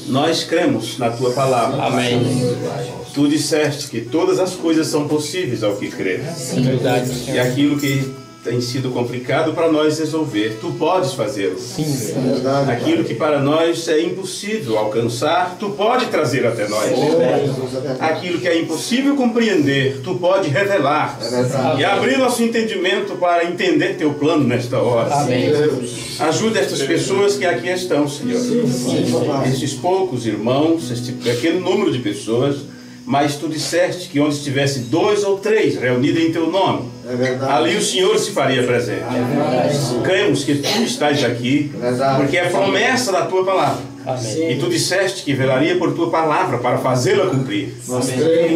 Nós cremos na Tua palavra. Amém. Tu disseste que todas as coisas são possíveis ao que crer. Sim, verdade. E aquilo que tem sido complicado para nós resolver, Tu podes fazê-lo. Sim, verdade. Aquilo que para nós é impossível alcançar, Tu pode trazer até nós. Aquilo que é impossível compreender, Tu pode revelar. E abrir nosso entendimento para entender Teu plano nesta hora. Amém. Ajuda estas pessoas que aqui estão, Senhor. Estes poucos irmãos, este pequeno número de pessoas, mas Tu disseste que onde estivesse 2 ou 3 reunidos em Teu nome, ali o Senhor se faria presente. Cremos que Tu estás aqui, porque é promessa da Tua palavra. Amém. E Tu disseste que velaria por Tua palavra para fazê-la cumprir.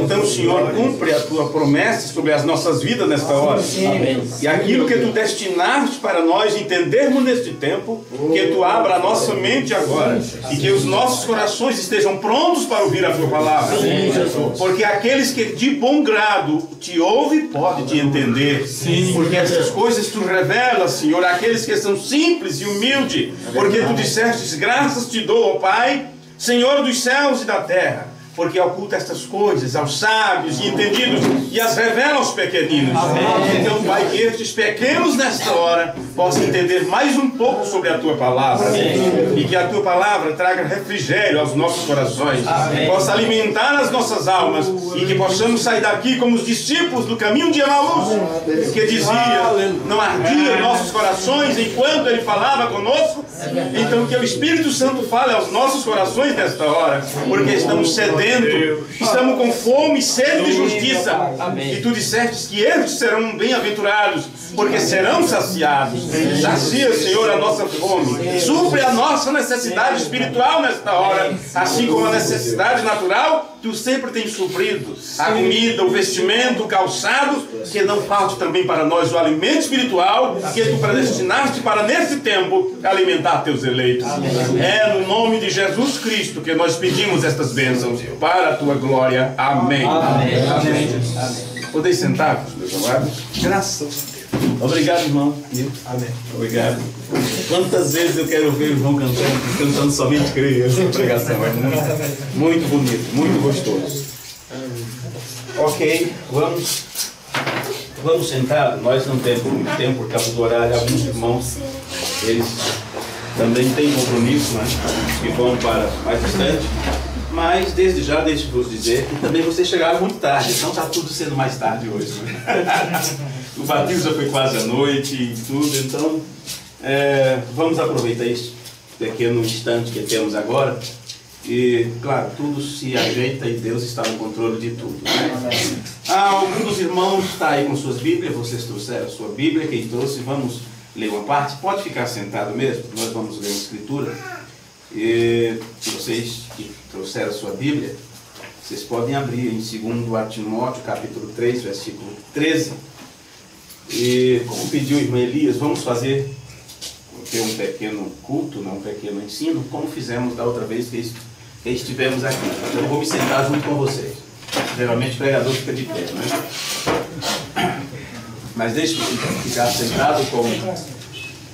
Então, Senhor, cumpre a Tua promessa sobre as nossas vidas nesta hora. Amém. E aquilo que Tu destinaste para nós entendermos neste tempo, que Tu abra a nossa mente agora e que os nossos corações estejam prontos para ouvir a Tua palavra. Porque aqueles que de bom grado Te ouvem podem Te entender. Porque essas coisas Tu revelas, Senhor, àqueles que são simples e humildes. Porque Tu disseste, graças Te dou, ó Pai, Senhor dos céus e da terra, porque oculta estas coisas aos sábios e entendidos e as revela aos pequeninos. Amém. Então, Pai, que estes pequenos nesta hora possam entender mais um pouco sobre a Tua palavra. Amém. E que a Tua palavra traga refrigério aos nossos corações. Amém. Possa alimentar as nossas almas e que possamos sair daqui como os discípulos do caminho de Emaús, que dizia, não ardia nossos corações enquanto Ele falava conosco. Então que o Espírito Santo fale aos nossos corações nesta hora, porque estamos sedentes, estamos com fome e sede de justiça. Amém. E Tu disseste que eles serão bem-aventurados, porque serão saciados. Sacia, Senhor, a nossa fome, supre a nossa necessidade espiritual nesta hora, assim como a necessidade natural Tu sempre tens suprido. A comida, o vestimento, o calçado, que não falte também para nós o alimento espiritual que Tu predestinaste para nesse tempo alimentar Teus eleitos. Amém. É no nome de Jesus Cristo que nós pedimos estas bênçãos para a Tua glória. Amém. Amém. Amém. Amém. Podeis sentar, meus amados? Graças a Deus. Obrigado, irmão. Amém. Obrigado. Quantas vezes eu quero ver o irmão cantando somente creio. Essa pregação é muito bonito, muito gostoso. Ok, vamos sentar. Nós não temos muito tempo por causa do horário. Alguns irmãos, eles também têm compromisso, né? Que vão para mais distante. Mas desde já deixo-vos dizer que também vocês chegaram muito tarde, então está tudo sendo mais tarde hoje. Né? O batismo já foi quase à noite e tudo, então vamos aproveitar esse pequeno instante que temos agora. E, claro, tudo se ajeita e Deus está no controle de tudo, né? Algum dos irmãos está aí com suas Bíblias, vocês trouxeram a sua Bíblia, quem trouxe, vamos ler uma parte. Pode ficar sentado mesmo, nós vamos ler a Escritura. E vocês que trouxeram a sua Bíblia, vocês podem abrir em 2 Timóteo, capítulo 3, versículo 13. E como pediu o irmão Elias, vamos fazer um pequeno culto, um pequeno ensino, como fizemos da outra vez que estivemos aqui. Eu vou me sentar junto com vocês. Geralmente o pregador fica de pé, né? Mas deixe ficar sentado como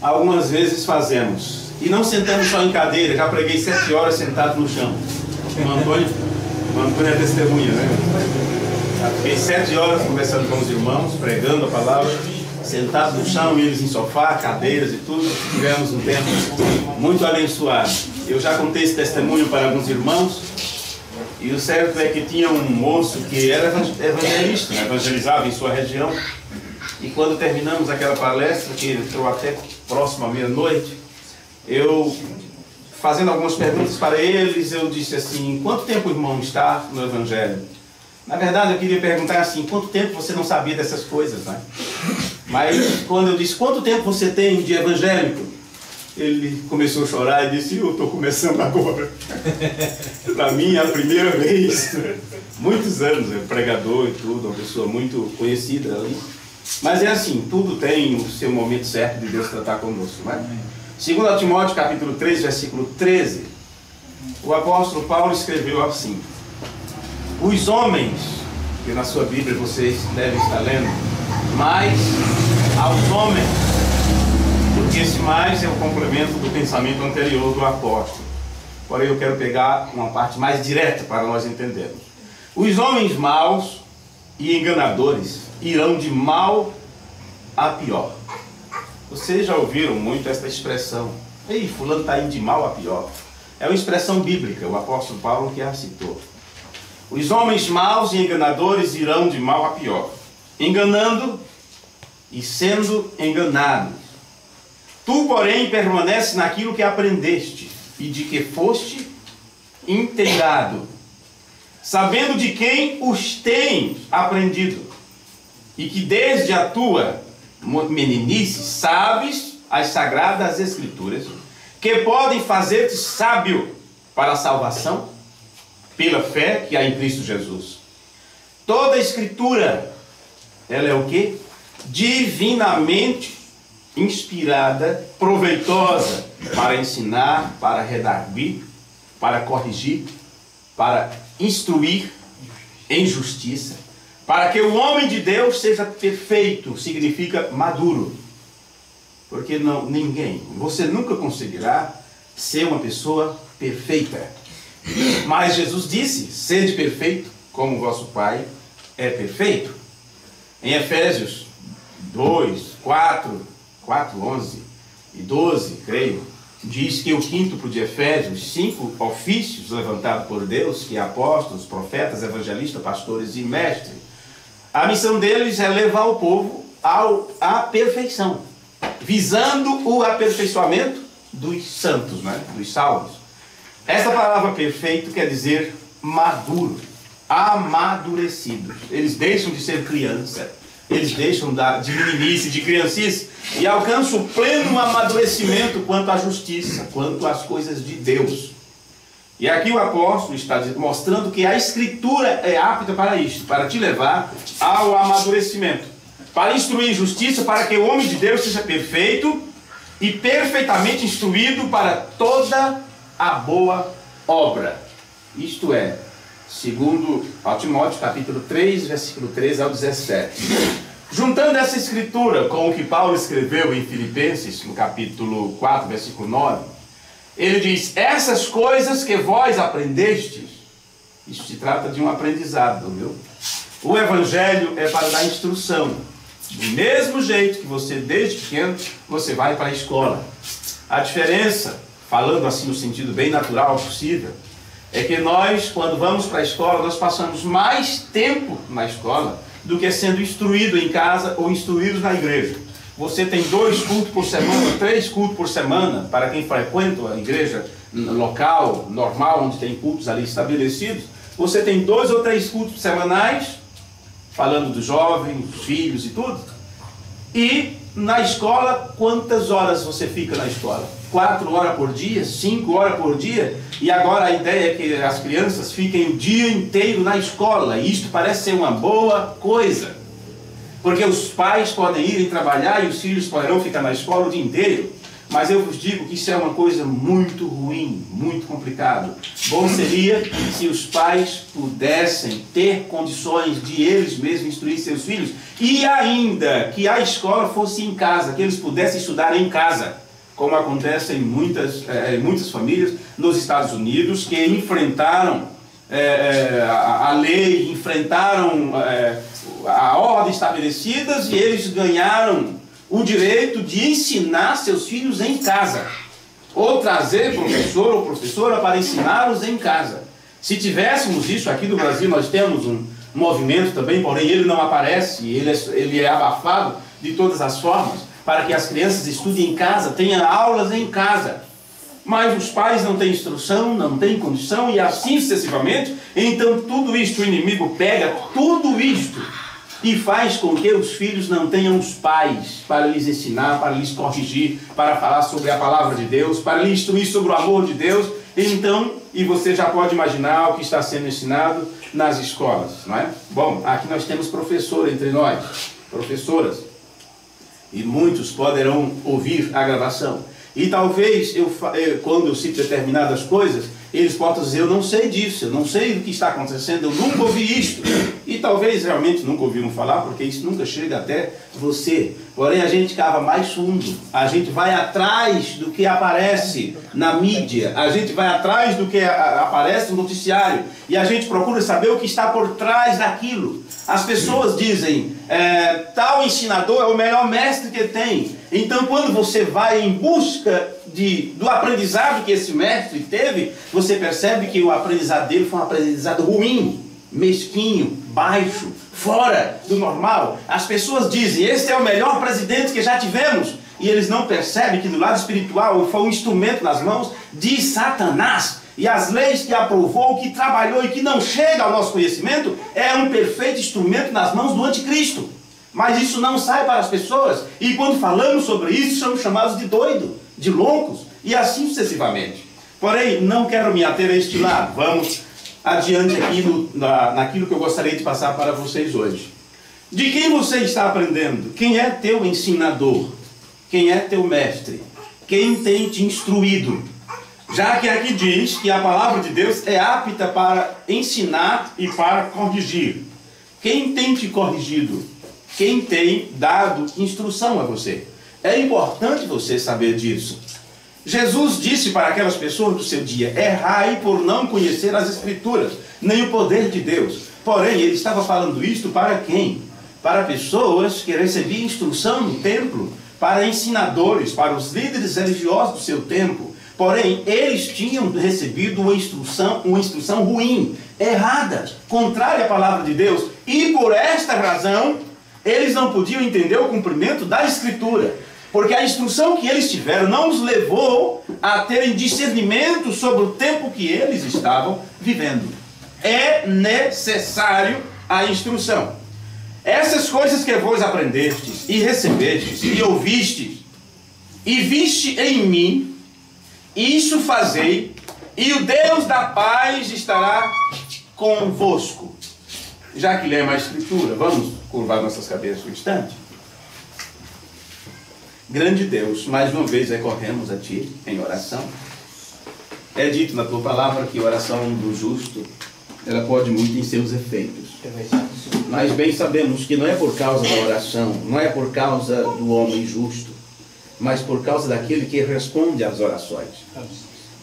algumas vezes fazemos. E não sentamos só em cadeira, já preguei 7 horas sentado no chão. O Antônio é testemunha, né? Fiquei 7 horas conversando com os irmãos, pregando a palavra, sentado no chão, eles em sofá, cadeiras e tudo. Tivemos um tempo muito abençoado. Eu já contei esse testemunho para alguns irmãos, e o certo é que tinha um moço que era evangelista, né? Evangelizava em sua região, e quando terminamos aquela palestra, que entrou até próximo à meia-noite, eu, fazendo algumas perguntas para eles, eu disse assim: quanto tempo o irmão está no Evangelho? Na verdade, eu queria perguntar assim: quanto tempo você não sabia dessas coisas, né? Mas quando eu disse: quanto tempo você tem de evangélico? Ele começou a chorar e disse: eu estou começando agora. Para mim é a primeira vez. Muitos anos, é pregador e tudo, uma pessoa muito conhecida ali. Mas é assim, tudo tem o seu momento certo de Deus tratar conosco, né? 2 Timóteo capítulo 3, versículo 13, o apóstolo Paulo escreveu assim: os homens, que na sua Bíblia vocês devem estar lendo, mais aos homens, porque esse mais é o complemento do pensamento anterior do apóstolo. Porém, eu quero pegar uma parte mais direta para nós entendermos. Os homens maus e enganadores irão de mal a pior. Vocês já ouviram muito esta expressão: ei, fulano está indo de mal a pior. É uma expressão bíblica, o apóstolo Paulo que a citou. Os homens maus e enganadores irão de mal a pior, enganando e sendo enganados. Tu, porém, permaneces naquilo que aprendeste e de que foste inteirado, sabendo de quem os tens aprendido, e que desde a tua meninice sabes as sagradas escrituras, que podem fazer-te sábio para a salvação pela fé que há em Cristo Jesus. Toda a escritura, ela é o quê? Divinamente inspirada, proveitosa para ensinar, para redarguir, para corrigir, para instruir em justiça, para que o homem de Deus seja perfeito, significa maduro. Porque você nunca conseguirá ser uma pessoa perfeita. Mas Jesus disse: sede perfeito, como o vosso Pai é perfeito. Em Efésios 2, 4, 11 e 12, creio, diz que o quíntuplo de Efésios, 5 ofícios levantados por Deus, que é apóstolos, profetas, evangelistas, pastores e mestres, a missão deles é levar o povo à perfeição, visando o aperfeiçoamento dos santos, né? Dos salvos. Essa palavra perfeito quer dizer maduro, amadurecidos. Eles deixam de ser criança, eles deixam de meninice, de criancice, e alcançam o pleno amadurecimento quanto à justiça, quanto às coisas de Deus. E aqui o apóstolo está mostrando que a Escritura é apta para isto, para te levar ao amadurecimento, para instruir em justiça, para que o homem de Deus seja perfeito e perfeitamente instruído para toda a boa obra. Isto é, segundo Timóteo capítulo 3, versículo 13 ao 17. Juntando essa escritura com o que Paulo escreveu em Filipenses, no capítulo 4, versículo 9, ele diz: essas coisas que vós aprendestes, isso se trata de um aprendizado, viu? O Evangelho é para dar instrução. Do mesmo jeito que você, desde pequeno, você vai para a escola. A diferença, falando assim no sentido bem natural possível, é que nós, quando vamos para a escola, nós passamos mais tempo na escola do que sendo instruído em casa ou instruídos na igreja. Você tem 2 cultos por semana, 3 cultos por semana, para quem frequenta a igreja local, normal, onde tem cultos ali estabelecidos. Você tem 2 ou 3 cultos semanais, falando dos jovens, dos filhos e tudo. E na escola, quantas horas você fica na escola? 4 horas por dia? 5 horas por dia? E agora a ideia é que as crianças fiquem o dia inteiro na escola. E isto parece ser uma boa coisa. Porque os pais podem ir trabalhar e os filhos poderão ficar na escola o dia inteiro. Mas eu vos digo que isso é uma coisa muito ruim, muito complicado. Bom seria se os pais pudessem ter condições de eles mesmos instruir seus filhos. E ainda que a escola fosse em casa, que eles pudessem estudar em casa. Como acontece em muitas famílias nos Estados Unidos, que enfrentaram a lei, enfrentaram a ordem estabelecidas, e eles ganharam o direito de ensinar seus filhos em casa, ou trazer professor ou professora para ensiná-los em casa. Se tivéssemos isso aqui no Brasil, nós temos um movimento também, porém ele não aparece, ele é abafado de todas as formas, para que as crianças estudem em casa, tenham aulas em casa. Mas os pais não têm instrução, não têm condição, e assim sucessivamente. Então tudo isto, o inimigo pega tudo isto e faz com que os filhos não tenham os pais para lhes ensinar, para lhes corrigir, para falar sobre a palavra de Deus, para lhes instruir sobre o amor de Deus. Então, e você já pode imaginar o que está sendo ensinado nas escolas, não é? Bom, aqui nós temos professor entre nós, professoras, e muitos poderão ouvir a gravação. E talvez, quando eu cito determinadas coisas, eles possam dizer, eu não sei disso, eu não sei do que está acontecendo, eu nunca ouvi isto. E talvez realmente nunca ouviram falar, porque isso nunca chega até você. Porém, a gente cava mais fundo, a gente vai atrás do que aparece na mídia, a gente vai atrás do que aparece no noticiário, e a gente procura saber o que está por trás daquilo. As pessoas dizem, tal ensinador é o melhor mestre que tem. Então, quando você vai em busca do aprendizado que esse mestre teve, você percebe que o aprendizado dele foi um aprendizado ruim, mesquinho, baixo, fora do normal. As pessoas dizem, esse é o melhor presidente que já tivemos. E eles não percebem que do lado espiritual foi um instrumento nas mãos de Satanás. E as leis que aprovou, que trabalhou e que não chega ao nosso conhecimento, é um perfeito instrumento nas mãos do anticristo. Mas isso não sai para as pessoas. E quando falamos sobre isso, somos chamados de doido, de loucos, e assim sucessivamente. Porém, não quero me ater a este lado. Vamos adiante aqui naquilo que eu gostaria de passar para vocês hoje. De quem você está aprendendo? Quem é teu ensinador? Quem é teu mestre? Quem tem te instruído? Já que aqui diz que a palavra de Deus é apta para ensinar e para corrigir. Quem tem te corrigido? Quem tem dado instrução a você? É importante você saber disso. Jesus disse para aquelas pessoas do seu dia, errai por não conhecer as Escrituras, nem o poder de Deus. Porém, ele estava falando isto para quem? Para pessoas que recebiam instrução no templo, para ensinadores, para os líderes religiosos do seu tempo. Porém, eles tinham recebido uma instrução ruim, errada, contrária à palavra de Deus. E por esta razão, eles não podiam entender o cumprimento da Escritura. Porque a instrução que eles tiveram não os levou a terem discernimento sobre o tempo que eles estavam vivendo. É necessário a instrução. Essas coisas que vós aprendestes, e recebestes, e ouvistes, e viste em mim, isso fazei, e o Deus da paz estará convosco. Já que lemos a Escritura, vamos curvar nossas cabeças um instante. Grande Deus, mais uma vez recorremos a Ti em oração. É dito na Tua palavra que a oração do justo, ela pode muito em seus efeitos. Mas bem sabemos que não é por causa da oração, não é por causa do homem justo, mas por causa daquele que responde às orações.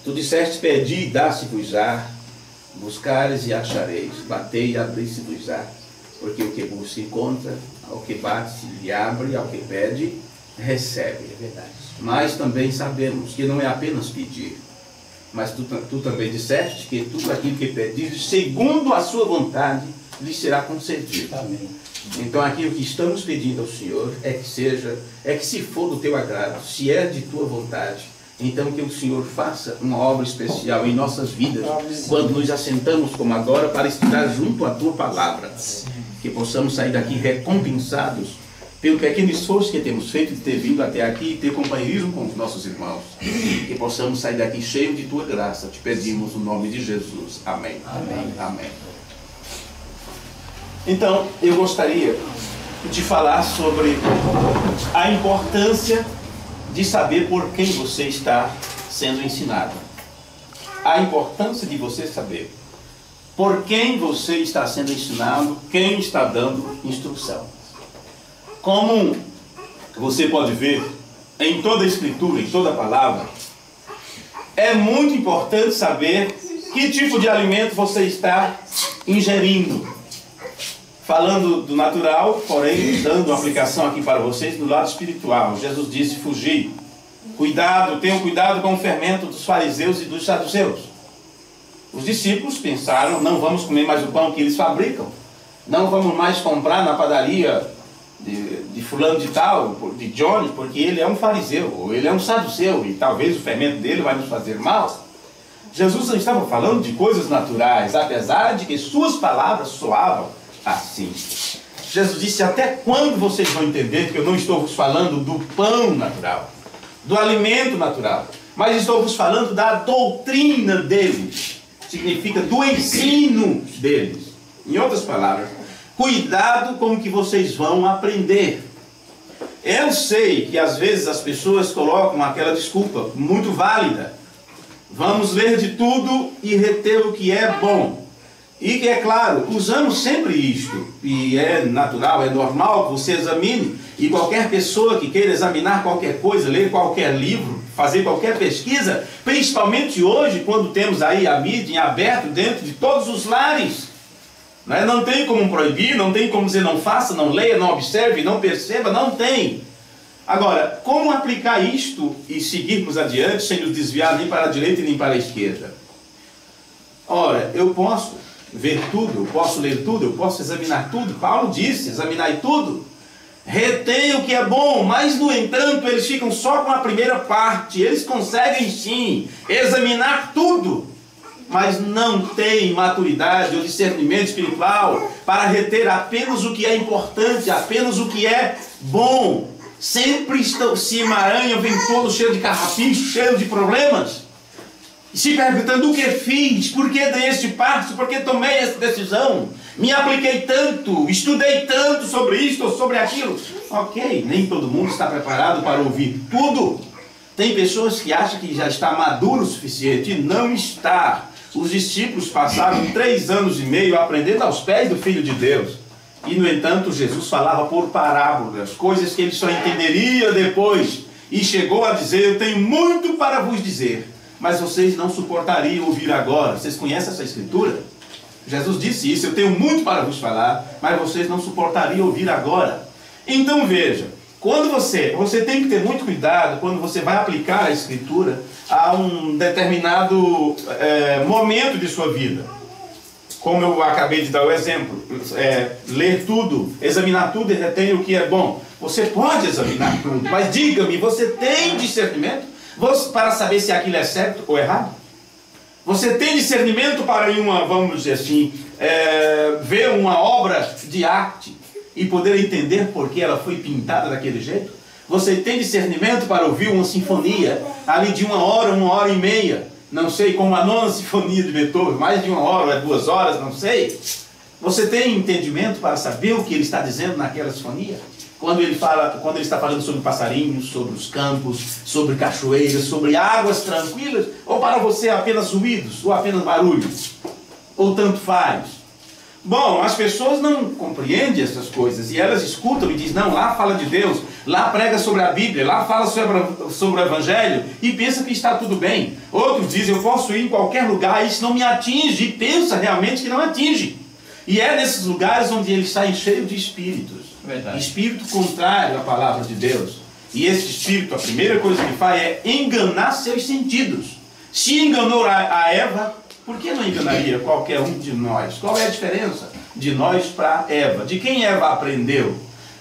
Tu disseste, pedi e dá-se-vos-á, buscares e achareis, batei e abri-se-vos-á, porque o que busca encontra, ao que bate se abre, ao que pede, recebe. É verdade. Mas também sabemos que não é apenas pedir, mas tu também disseste que tudo aquilo que pedires, segundo a sua vontade, lhe será concedido. Amém. Então aquilo que estamos pedindo ao Senhor é que se for do teu agrado, se é de tua vontade, então que o Senhor faça uma obra especial em nossas vidas, quando nos assentamos como agora para estudar junto à tua palavra, que possamos sair daqui recompensados pelo pequeno esforço que temos feito de ter vindo até aqui e ter companheirismo com os nossos irmãos, que possamos sair daqui cheio de tua graça. Te pedimos no nome de Jesus. Amém. Amém. Amém. Então, eu gostaria de falar sobre a importância de saber por quem você está sendo ensinado. A importância de você saber por quem você está sendo ensinado, quem está dando instrução. Como você pode ver em toda a Escritura, em toda a palavra, é muito importante saber que tipo de alimento você está ingerindo. Falando do natural, porém, dando uma aplicação aqui para vocês do lado espiritual. Jesus disse: fugir. Cuidado, tenham cuidado com o fermento dos fariseus e dos saduceus. Os discípulos pensaram: não vamos comer mais o pão que eles fabricam. Não vamos mais comprar na padaria de fulano de tal, de Johnny, porque ele é um fariseu, ou ele é um saduceu, e talvez o fermento dele vai nos fazer mal. Jesus não estava falando de coisas naturais, apesar de que suas palavras soavam assim. Jesus disse: até quando vocês vão entender que eu não estou vos falando do pão natural, do alimento natural, mas estou vos falando da doutrina deles, significa do ensino deles. Em outras palavras, cuidado com o que vocês vão aprender. Eu sei que às vezes as pessoas colocam aquela desculpa muito válida: vamos ler de tudo e reter o que é bom. E que, é claro, usamos sempre isto, e é natural, é normal que você examine, e qualquer pessoa que queira examinar qualquer coisa, ler qualquer livro, fazer qualquer pesquisa, principalmente hoje, quando temos aí a mídia em aberto dentro de todos os lares, não tem como proibir, não tem como dizer não faça, não leia, não observe, não perceba, não tem. Agora, como aplicar isto e seguirmos adiante sem nos desviar nem para a direita nem para a esquerda? Ora, eu posso ver tudo, eu posso ler tudo, eu posso examinar tudo. Paulo disse: examinai tudo, retém o que é bom, mas no entanto eles ficam só com a primeira parte. Eles conseguem sim examinar tudo, mas não têm maturidade ou discernimento espiritual para reter apenas o que é importante, apenas o que é bom. Sempre se emaranham, vem todo cheio de carrapicho, cheio de problemas, se perguntando: o que fiz? Por que dei este passo? Por que tomei essa decisão? Me apliquei tanto, estudei tanto sobre isto ou sobre aquilo. Ok, nem todo mundo está preparado para ouvir tudo. Tem pessoas que acham que já está maduro o suficiente, e não está. Os discípulos passaram 3 anos e meio aprendendo aos pés do Filho de Deus. E, no entanto, Jesus falava por parábolas, coisas que ele só entenderia depois. E chegou a dizer: eu tenho muito para vos dizer, mas vocês não suportariam ouvir agora. Vocês conhecem essa escritura? Jesus disse isso: eu tenho muito para vos falar, mas vocês não suportariam ouvir agora. Então veja, quando você tem que ter muito cuidado quando você vai aplicar a escritura a um determinado momento de sua vida. Como eu acabei de dar o exemplo, ler tudo, examinar tudo e retém o que é bom. Você pode examinar tudo, mas diga-me, você tem discernimento para saber se aquilo é certo ou errado? Você tem discernimento para vamos dizer assim, ver uma obra de arte e poder entender por que ela foi pintada daquele jeito? Você tem discernimento para ouvir uma sinfonia ali de 1 hora, 1h30, não sei, como a 9ª sinfonia de Beethoven, mais de 1 hora ou é 2 horas, não sei. Você tem entendimento para saber o que ele está dizendo naquela sinfonia? Quando ele está falando sobre passarinhos, sobre os campos, sobre cachoeiras, sobre águas tranquilas, ou para você apenas ruídos, ou apenas barulhos, ou tanto faz? Bom, as pessoas não compreendem essas coisas, e elas escutam e dizem: não, lá fala de Deus, lá prega sobre a Bíblia, lá fala sobre o Evangelho, e pensa que está tudo bem. Outros dizem: eu posso ir em qualquer lugar, isso não me atinge, e pensa realmente que não atinge. E é nesses lugares onde eles saem cheios de espíritos. Verdade. Espírito contrário à palavra de Deus. E esse espírito, a primeira coisa que faz é enganar seus sentidos. Se enganou a Eva, por que não enganaria qualquer um de nós? Qual é a diferença? de nós para Eva. De quem Eva aprendeu?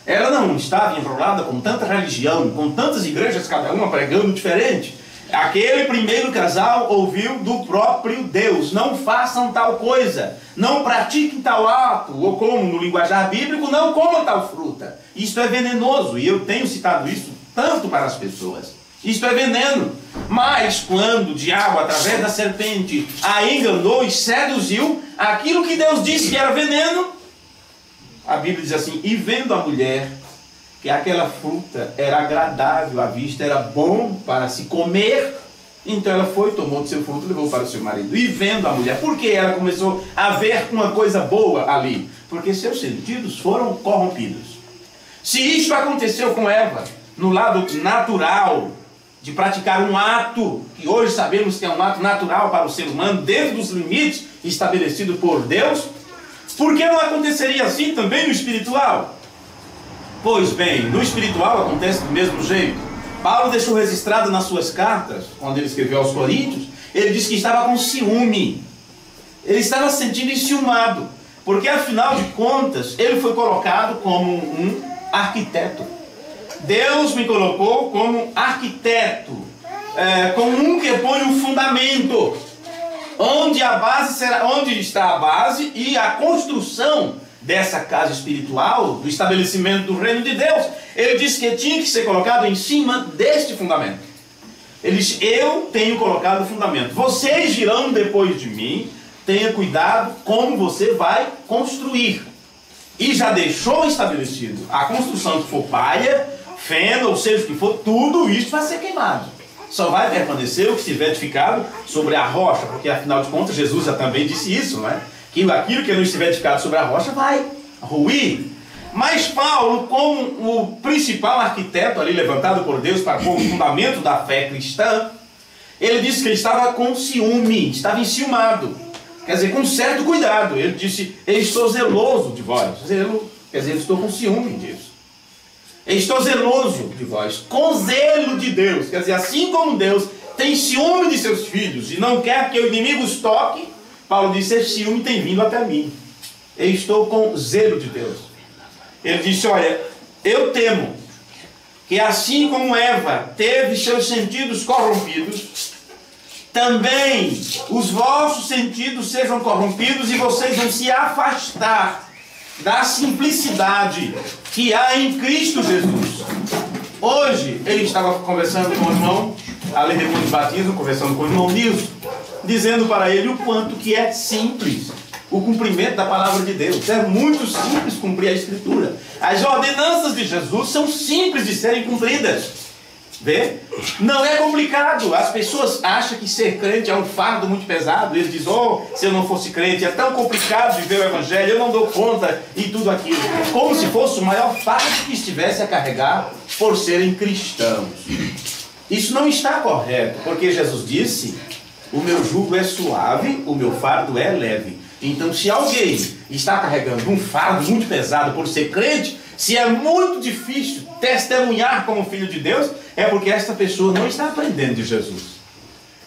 Ela não estava enrolada com tanta religião, com tantas igrejas, cada uma pregando diferente. Aquele primeiro casal ouviu do próprio Deus: não façam tal coisa, não pratiquem tal ato, ou como no linguajar bíblico, não comam tal fruta. Isto é venenoso, e eu tenho citado isso tanto para as pessoas. Isto é veneno. Mas quando o diabo, através da serpente, a enganou e seduziu, aquilo que Deus disse que era veneno, a Bíblia diz assim: e vendo a mulher que aquela fruta era agradável à vista, era bom para se comer, então ela foi, tomou do seu fruto e levou para o seu marido. E vendo a mulher, por que ela começou a ver uma coisa boa ali? Porque seus sentidos foram corrompidos. Se isto aconteceu com Eva, no lado natural, de praticar um ato, que hoje sabemos que é um ato natural para o ser humano, dentro dos limites estabelecidos por Deus, por que não aconteceria assim também no espiritual? Pois bem, no espiritual acontece do mesmo jeito. Paulo deixou registrado nas suas cartas, quando ele escreveu aos Coríntios, ele disse que estava com ciúme. Ele estava se sentindo enciumado, porque afinal de contas, ele foi colocado como um arquiteto. Deus me colocou como arquiteto, como um que põe um fundamento, onde está a base e a construção dessa casa espiritual, do estabelecimento do reino de Deus. Ele disse que tinha que ser colocado em cima deste fundamento. Ele disse: eu tenho colocado o fundamento, vocês virão depois de mim, tenha cuidado como você vai construir. E já deixou estabelecido: a construção que for palha, feno, ou seja o que for, tudo isso vai ser queimado. Só vai permanecer o que estiver edificado sobre a rocha, porque afinal de contas Jesus já também disse isso, não é? Que aquilo que não estiver edificado sobre a rocha vai ruir. Mas Paulo, como o principal arquiteto ali levantado por Deus para pôr o fundamento da fé cristã, ele disse que ele estava com ciúme, estava enciumado, quer dizer, com certo cuidado. Ele disse: eu estou zeloso de vós. Zelo, quer dizer, eu estou com ciúme disso. Eu estou zeloso de vós, com zelo de Deus. Quer dizer, assim como Deus tem ciúme de seus filhos e não quer que o inimigo os toque, Paulo disse: esse ciúme tem vindo até mim. Eu estou com zelo de Deus. Ele disse: olha, eu temo que assim como Eva teve seus sentidos corrompidos, também os vossos sentidos sejam corrompidos e vocês vão se afastar da simplicidade que há em Cristo Jesus. Hoje, ele estava conversando com o irmão, ali depois do batismo, conversando com o irmão Nilson, dizendo para ele o quanto que é simples o cumprimento da palavra de Deus. É muito simples cumprir a Escritura. As ordenanças de Jesus são simples de serem cumpridas. Vê? Não é complicado. As pessoas acham que ser crente é um fardo muito pesado. Eles dizem: oh, se eu não fosse crente, é tão complicado viver o Evangelho, eu não dou conta, e tudo aquilo. Como se fosse o maior fardo que estivesse a carregar por serem cristãos. Isso não está correto, porque Jesus disse: o meu jugo é suave, o meu fardo é leve. Então, se alguém está carregando um fardo muito pesado por ser crente, se é muito difícil testemunhar como filho de Deus, é porque esta pessoa não está aprendendo de Jesus.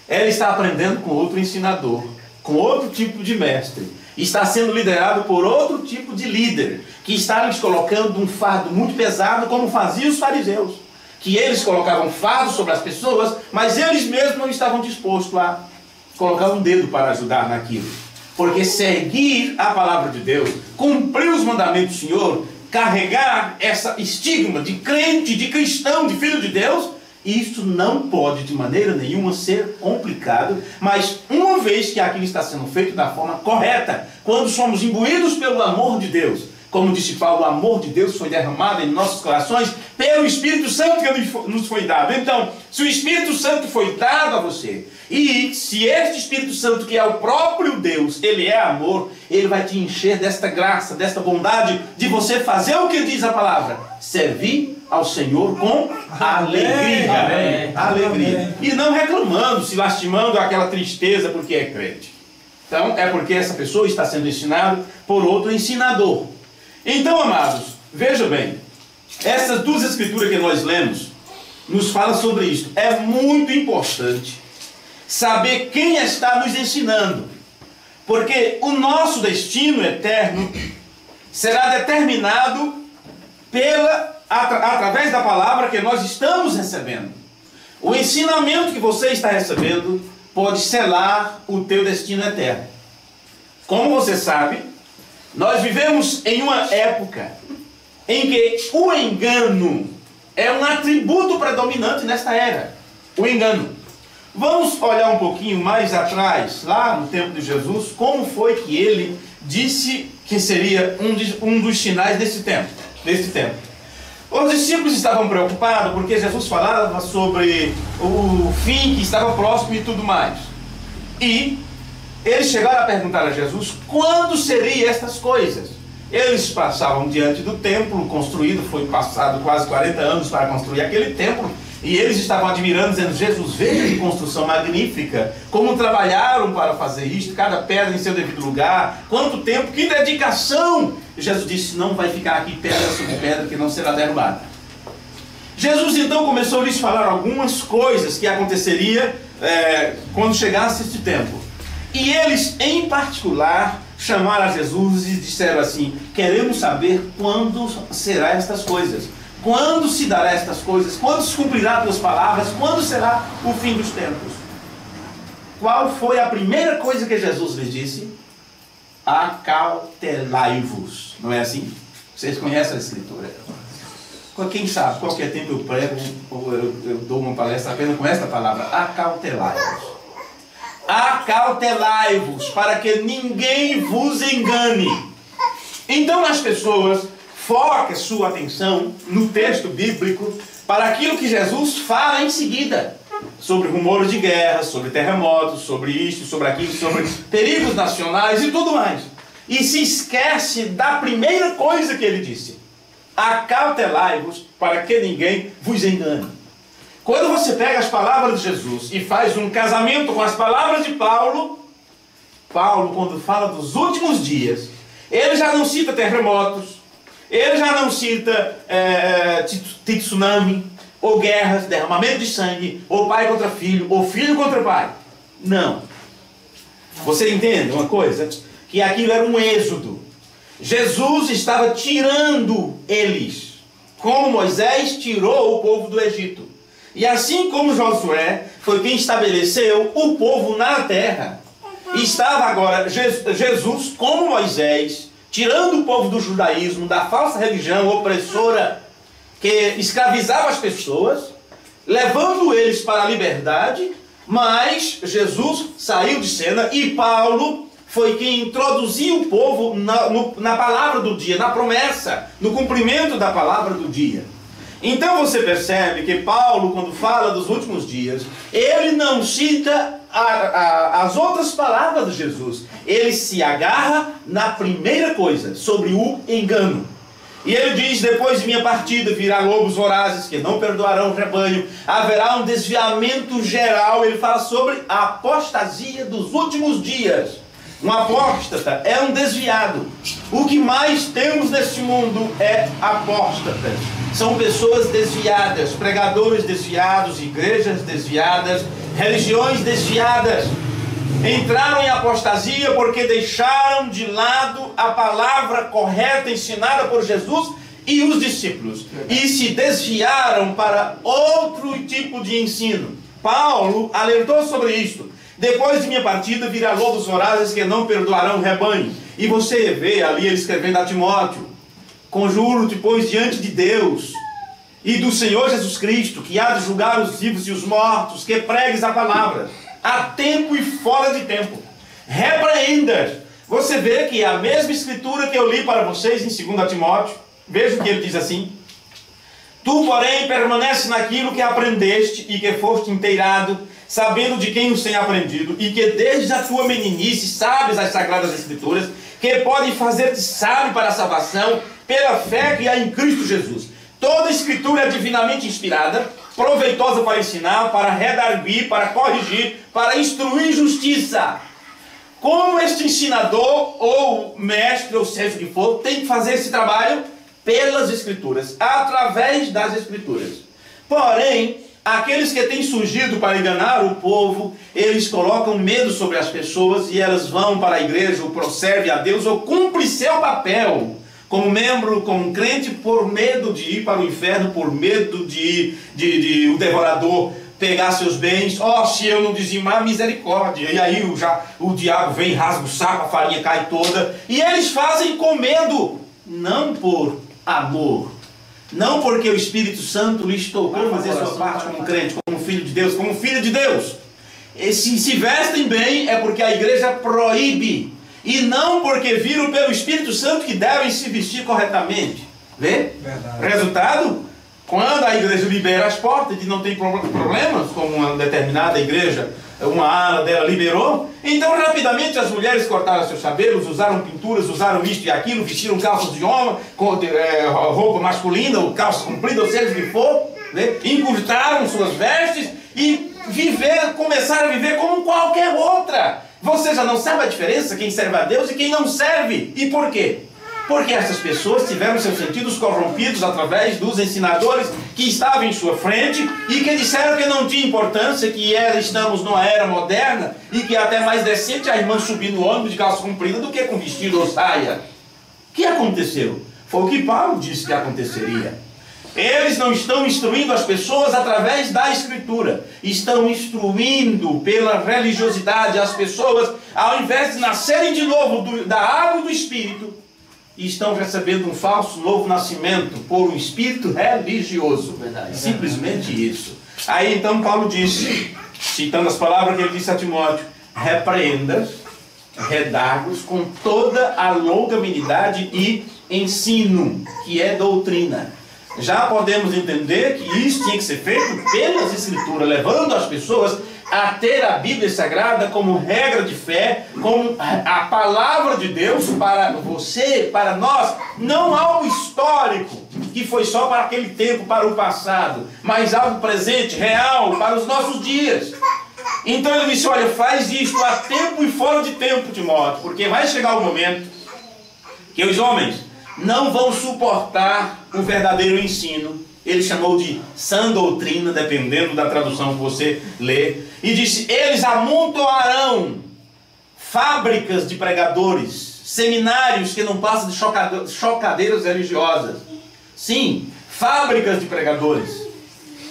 Ela está aprendendo com outro ensinador, com outro tipo de mestre. Está sendo liderado por outro tipo de líder, que está lhes colocando um fardo muito pesado, como faziam os fariseus. Que eles colocavam fardo sobre as pessoas, mas eles mesmos não estavam dispostos a colocar um dedo para ajudar naquilo. Porque seguir a palavra de Deus, cumprir os mandamentos do Senhor, carregar essa estigma de crente, de cristão, de filho de Deus, isso não pode de maneira nenhuma ser complicado, mas uma vez que aquilo está sendo feito da forma correta, quando somos imbuídos pelo amor de Deus, como disse Paulo, o amor de Deus foi derramado em nossos corações pelo Espírito Santo que nos foi dado. Então, se o Espírito Santo foi dado a você, e se este Espírito Santo, que é o próprio Deus, ele é amor, ele vai te encher desta graça, desta bondade, de você fazer o que diz a palavra: servir ao Senhor com alegria. Amém. Alegria. Amém. E não reclamando, se lastimando aquela tristeza porque é crente. Então, é porque essa pessoa está sendo ensinada por outro ensinador. Então, amados, veja bem, essas duas escrituras que nós lemos nos fala sobre isso. É muito importante saber quem está nos ensinando, porque o nosso destino eterno será determinado através da palavra que nós estamos recebendo. O ensinamento que você está recebendo pode selar o teu destino eterno. Como você sabe, nós vivemos em uma época em que o engano é um atributo predominante nesta era. O engano. Vamos olhar um pouquinho mais atrás, lá no tempo de Jesus, como foi que ele disse que seria um dos sinais desse tempo. Os discípulos estavam preocupados porque Jesus falava sobre o fim que estava próximo e tudo mais. E eles chegaram a perguntar a Jesus quando seriam estas coisas. Eles passavam diante do templo construído, foi passado quase 40 anos para construir aquele templo, e eles estavam admirando, dizendo: Jesus, veja que construção magnífica, como trabalharam para fazer isto, cada pedra em seu devido lugar, quanto tempo, que dedicação. E Jesus disse: não vai ficar aqui pedra sobre pedra que não será derrubada. Jesus então começou a lhes falar algumas coisas que aconteceria quando chegasse este tempo. E eles, em particular, chamaram a Jesus e disseram assim: queremos saber quando será estas coisas. Quando se dará estas coisas? Quando se cumprirá tuas palavras? Quando será o fim dos tempos? Qual foi a primeira coisa que Jesus lhes disse? Acautelai-vos. Não é assim? Vocês conhecem a Escritura? Quem sabe, qualquer tempo eu prego ou eu dou uma palestra apenas com esta palavra: acautelai-vos. Acautelai-vos, para que ninguém vos engane. Então as pessoas focam sua atenção no texto bíblico para aquilo que Jesus fala em seguida, sobre rumores de guerra, sobre terremotos, sobre isto, sobre aquilo, sobre perigos nacionais e tudo mais. E se esquece da primeira coisa que ele disse: acautelai-vos, para que ninguém vos engane. Quando você pega as palavras de Jesus e faz um casamento com as palavras de Paulo, quando fala dos últimos dias, ele já não cita terremotos, ele já não cita tsunami, ou guerras, derramamento de sangue, ou pai contra filho, ou filho contra pai. Não. Você entende uma coisa? Que aquilo era um êxodo. Jesus estava tirando eles, como Moisés tirou o povo do Egito. E assim como Josué foi quem estabeleceu o povo na terra, estava agora Jesus, como Moisés, tirando o povo do judaísmo, da falsa religião opressora que escravizava as pessoas, levando eles para a liberdade. Mas Jesus saiu de cena e Paulo foi quem introduziu o povo na palavra do dia, na promessa, no cumprimento da palavra do dia. Então você percebe que Paulo, quando fala dos últimos dias, ele não cita as outras palavras de Jesus. Ele se agarra na primeira coisa, sobre o engano. E ele diz: depois de minha partida virá lobos vorazes que não perdoarão o rebanho, haverá um desviamento geral. Ele fala sobre a apostasia dos últimos dias. Um apóstata é um desviado. O que mais temos neste mundo é apóstatas. São pessoas desviadas, pregadores desviados, igrejas desviadas, religiões desviadas. Entraram em apostasia porque deixaram de lado a palavra correta ensinada por Jesus e os discípulos, e se desviaram para outro tipo de ensino. Paulo alertou sobre isto: depois de minha partida virá lobos vorazes que não perdoarão o rebanho. E você vê ali ele escrevendo a Timóteo: conjuro-te, pois, diante de Deus e do Senhor Jesus Cristo, que há de julgar os vivos e os mortos, que pregues a palavra a tempo e fora de tempo, repreendas. Você vê que a mesma escritura que eu li para vocês em 2 Timóteo, veja o que ele diz assim: tu, porém, permanece naquilo que aprendeste e que foste inteirado, sabendo de quem os tem aprendido, e que desde a tua meninice sabes as sagradas escrituras, que podem fazer-te sábio para a salvação pela fé que há em Cristo Jesus. Toda a escritura é divinamente inspirada, proveitosa para ensinar, para redarguir, para corrigir, para instruir em justiça. Como este ensinador, ou mestre, ou seja o que for, tem que fazer esse trabalho? Pelas escrituras, através das escrituras. Porém, aqueles que têm surgido para enganar o povo, eles colocam medo sobre as pessoas e elas vão para a igreja, ou servem a Deus, ou cumprem seu papel como membro, como crente, por medo de ir para o inferno, por medo de o devorador pegar seus bens. Se eu não dizimar, misericórdia. E aí o diabo vem, rasga o saco, a farinha cai toda. E eles fazem com medo, não por amor, não porque o Espírito Santo lhes tocou fazer sua parte como crente, como filho de Deus, como filho de Deus. E se vestem bem é porque a igreja proíbe, e não porque viram pelo Espírito Santo que devem se vestir corretamente. Vê? Verdade. Resultado, quando a igreja libera as portas, e não tem problemas, como uma determinada igreja, uma ala dela liberou, então rapidamente as mulheres cortaram seus cabelos, usaram pinturas, usaram isto e aquilo, vestiram calças de homem, roupa masculina, ou calça comprida, ou seja o que for, né? Encurtaram suas vestes e começaram a viver como qualquer outra. Você já não sabe a diferença, quem serve a Deus e quem não serve. E por quê? Porque essas pessoas tiveram seus sentidos corrompidos através dos ensinadores que estavam em sua frente e que disseram que não tinha importância, que estamos numa era moderna e que é até mais decente a irmã subir no ônibus de calça comprida do que com vestido ou saia. O que aconteceu? Foi o que Paulo disse que aconteceria. Eles não estão instruindo as pessoas através da Escritura. Estão instruindo pela religiosidade as pessoas, ao invés de nascerem de novo da água e do Espírito, estão recebendo um falso novo nascimento por um espírito religioso. Verdade. Simplesmente isso. Aí então Paulo disse, citando as palavras que ele disse a Timóteo: repreenda, redargue-os com toda a longanimidade e ensino, que é doutrina. Já podemos entender que isso tinha que ser feito pelas Escrituras, levando as pessoas a ter a Bíblia Sagrada como regra de fé, como a palavra de Deus para você, para nós, não algo histórico, que foi só para aquele tempo, para o passado, mas algo presente, real, para os nossos dias. Então ele disse: olha, faz isto a tempo e fora de tempo, Timóteo, porque vai chegar o momento que os homens não vão suportar o verdadeiro ensino. Ele chamou de sã doutrina, dependendo da tradução que você lê. E disse: eles amontoarão fábricas de pregadores, seminários que não passam de chocadeiras religiosas. Sim, fábricas de pregadores.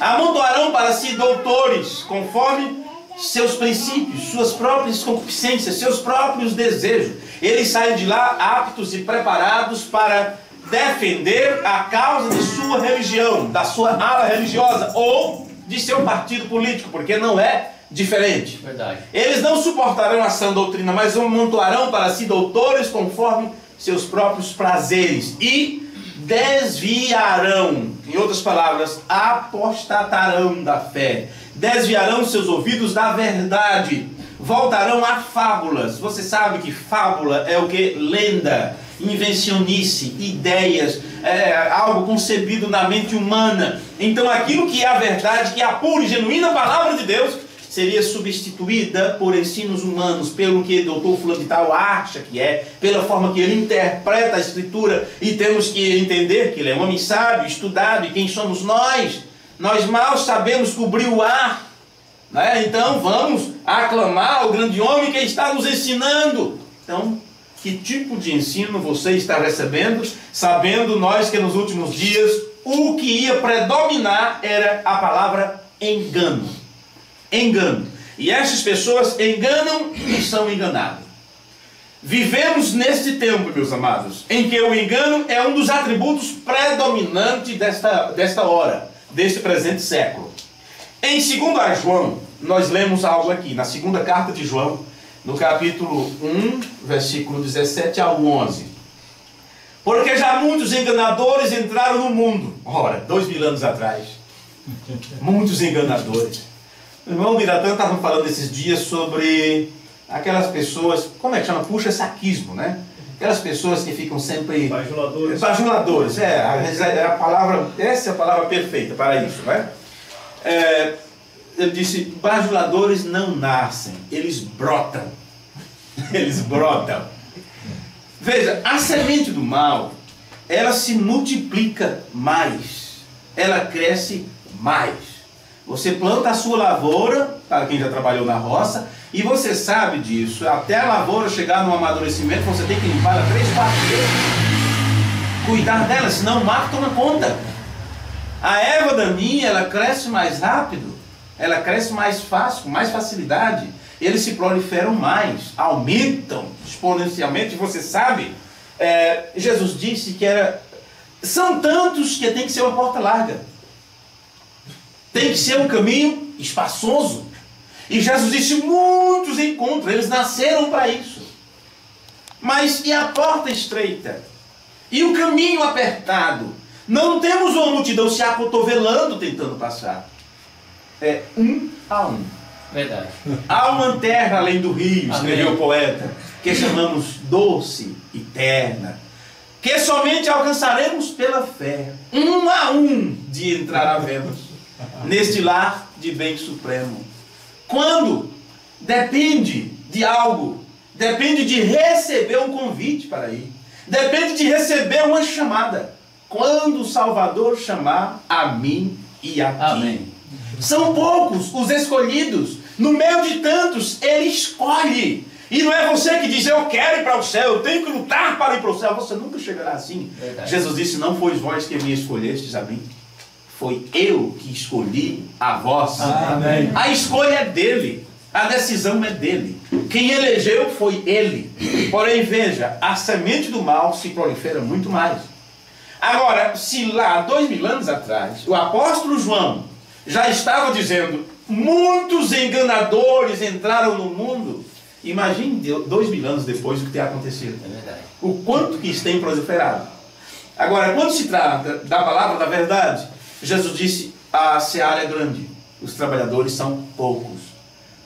Amontoarão para si doutores, conforme seus princípios, suas próprias concupiscências, seus próprios desejos. Eles saem de lá aptos e preparados para defender a causa de sua religião, da sua ala religiosa ou de seu partido político, porque não é diferente. Verdade. Eles não suportarão a sã doutrina, mas amontoarão para si doutores conforme seus próprios prazeres e desviarão, em outras palavras, apostatarão da fé, desviarão seus ouvidos da verdade, voltarão a fábulas. Você sabe que fábula é o que? Lenda, invencionice, ideias, algo concebido na mente humana. Então aquilo que é a verdade, que é a pura e genuína palavra de Deus, seria substituída por ensinos humanos, pelo que o doutor fulano de tal acha que é, pela forma que ele interpreta a Escritura. E temos que entender que ele é um homem sábio, estudado, e quem somos nós? Nós mal sabemos cobrir o ar, né? Então vamos aclamar ao grande homem que está nos ensinando. Então, que tipo de ensino você está recebendo, sabendo nós que nos últimos dias o que ia predominar era a palavra engano. Engano. E essas pessoas enganam e são enganadas. Vivemos neste tempo, meus amados, em que o engano é um dos atributos predominantes desta hora, deste presente século. Em 2 João, nós lemos algo aqui, na segunda carta de João, no capítulo 1, versículo 17 ao 11. Porque já muitos enganadores entraram no mundo. Ora, 2000 anos atrás. Muitos enganadores. O irmão Biratã estava falando esses dias sobre aquelas pessoas, como é que chama? Puxa-saquismo, né? Aquelas pessoas que ficam sempre... Bajuladores. Bajuladores, a palavra, essa é a palavra perfeita para isso, né? Ele disse: bajuladores não nascem, eles brotam. Eles brotam. Veja, a semente do mal, ela se multiplica mais, ela cresce mais. Você planta a sua lavoura, para quem já trabalhou na roça, e você sabe disso. Até a lavoura chegar no amadurecimento, você tem que limpar ela 3, 4 vezes. cuidar dela, senão o mato toma conta. A erva daninha, ela cresce mais rápido, ela cresce mais fácil, com mais facilidade, eles se proliferam mais, aumentam exponencialmente. Você sabe, Jesus disse que são tantos que tem que ser uma porta larga, tem que ser um caminho espaçoso. E Jesus disse, muitos encontram, eles nasceram para isso. Mas e a porta estreita? E o caminho apertado? Não temos uma multidão se acotovelando tentando passar. É um a um. Verdade. Há uma terra além do rio, escreveu o poeta, que chamamos doce e terna, que somente alcançaremos pela fé, um a um de entrar havemos neste lar de bem supremo. Quando? Depende de algo, depende de receber um convite para ir, depende de receber uma chamada. Quando o Salvador chamar a mim e a ti. Amém. São poucos os escolhidos. No meio de tantos, ele escolhe. E não é você que diz, eu quero ir para o céu, eu tenho que lutar para ir para o céu. Você nunca chegará assim. Verdade. Jesus disse, não foi vós que me escolhestes a mim. Foi eu que escolhi a vós. Amém. A escolha é dele. A decisão é dele. Quem elegeu foi ele. Porém, veja, a semente do mal se prolifera muito mais. Agora, se lá, 2000 anos atrás, o apóstolo João já estava dizendo, muitos enganadores entraram no mundo, imagine 2000 anos depois o que tem acontecido. É verdade. O quanto que isso tem proliferado. Agora, quando se trata da palavra da verdade, Jesus disse, a seara é grande, os trabalhadores são poucos.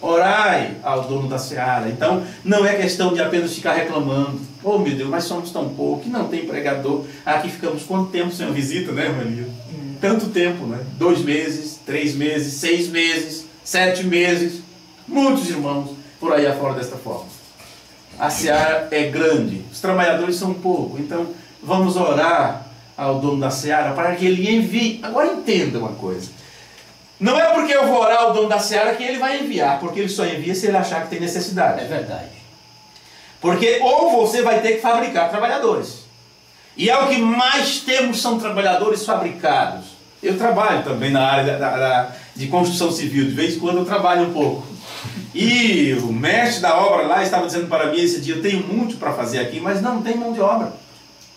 Orai ao dono da seara. Então, não é questão de apenas ficar reclamando. Oh, meu Deus, mas somos tão poucos, não tem pregador. Aqui ficamos quanto tempo sem visita, né, Maria? Tanto tempo, né? 2 meses, 3 meses, 6 meses, 7 meses. Muitos irmãos por aí afora desta forma. A seara é grande, os trabalhadores são poucos. Então, vamos orar ao dono da seara para que ele envie. Agora entenda uma coisa. Não é porque eu vou orar ao dono da seara que ele vai enviar, porque ele só envia se ele achar que tem necessidade. É verdade. Porque ou você vai ter que fabricar trabalhadores. E é o que mais temos, são trabalhadores fabricados. Eu trabalho também na área de construção civil, de vez em quando eu trabalho um pouco. E o mestre da obra lá estava dizendo para mim esse dia, eu tenho muito para fazer aqui, mas não tem mão de obra.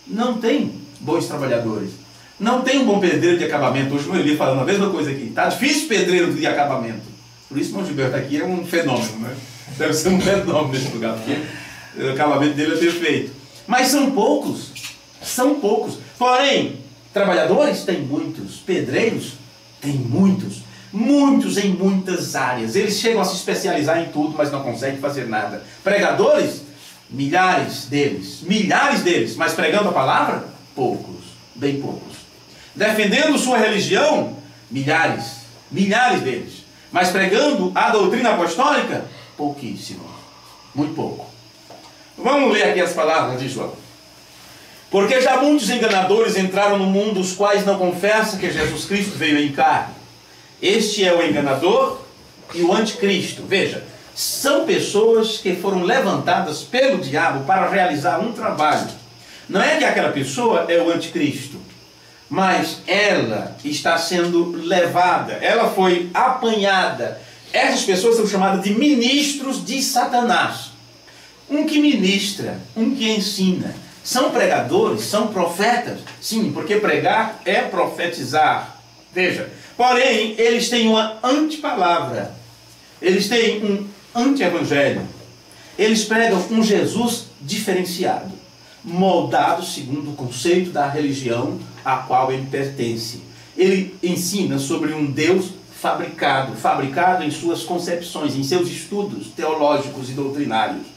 Não tem bons trabalhadores. Não tem um bom pedreiro de acabamento. Hoje eu li falando a mesma coisa aqui. Está difícil pedreiro de acabamento. Por isso o Irmão Gilberto aqui é um fenômeno, né? Deve ser um fenômeno nesse lugar, porque o acabamento dele é perfeito. Mas são poucos. São poucos. Porém, trabalhadores tem muitos. Pedreiros tem muitos. Muitos em muitas áreas. Eles chegam a se especializar em tudo, mas não conseguem fazer nada. Pregadores, milhares deles. Milhares deles. Mas pregando a palavra, poucos. Bem poucos. Defendendo sua religião, milhares deles. Mas pregando a doutrina apostólica, pouquíssimo. Muito pouco. Vamos ler aqui as palavras de João. Porque já muitos enganadores entraram no mundo, os quais não confessam que Jesus Cristo veio em carne. Este é o enganador e o anticristo. Veja, são pessoas que foram levantadas pelo diabo para realizar um trabalho. Não é que aquela pessoa é o anticristo, mas ela está sendo levada, ela foi apanhada. Essas pessoas são chamadas de ministros de Satanás. Um que ministra, um que ensina. São pregadores, são profetas. Sim, porque pregar é profetizar. Veja, porém, eles têm uma antipalavra. Eles têm um anti-evangelho. Eles pregam um Jesus diferenciado, moldado segundo o conceito da religião a qual ele pertence. Ele ensina sobre um Deus fabricado em suas concepções, em seus estudos teológicos e doutrinários.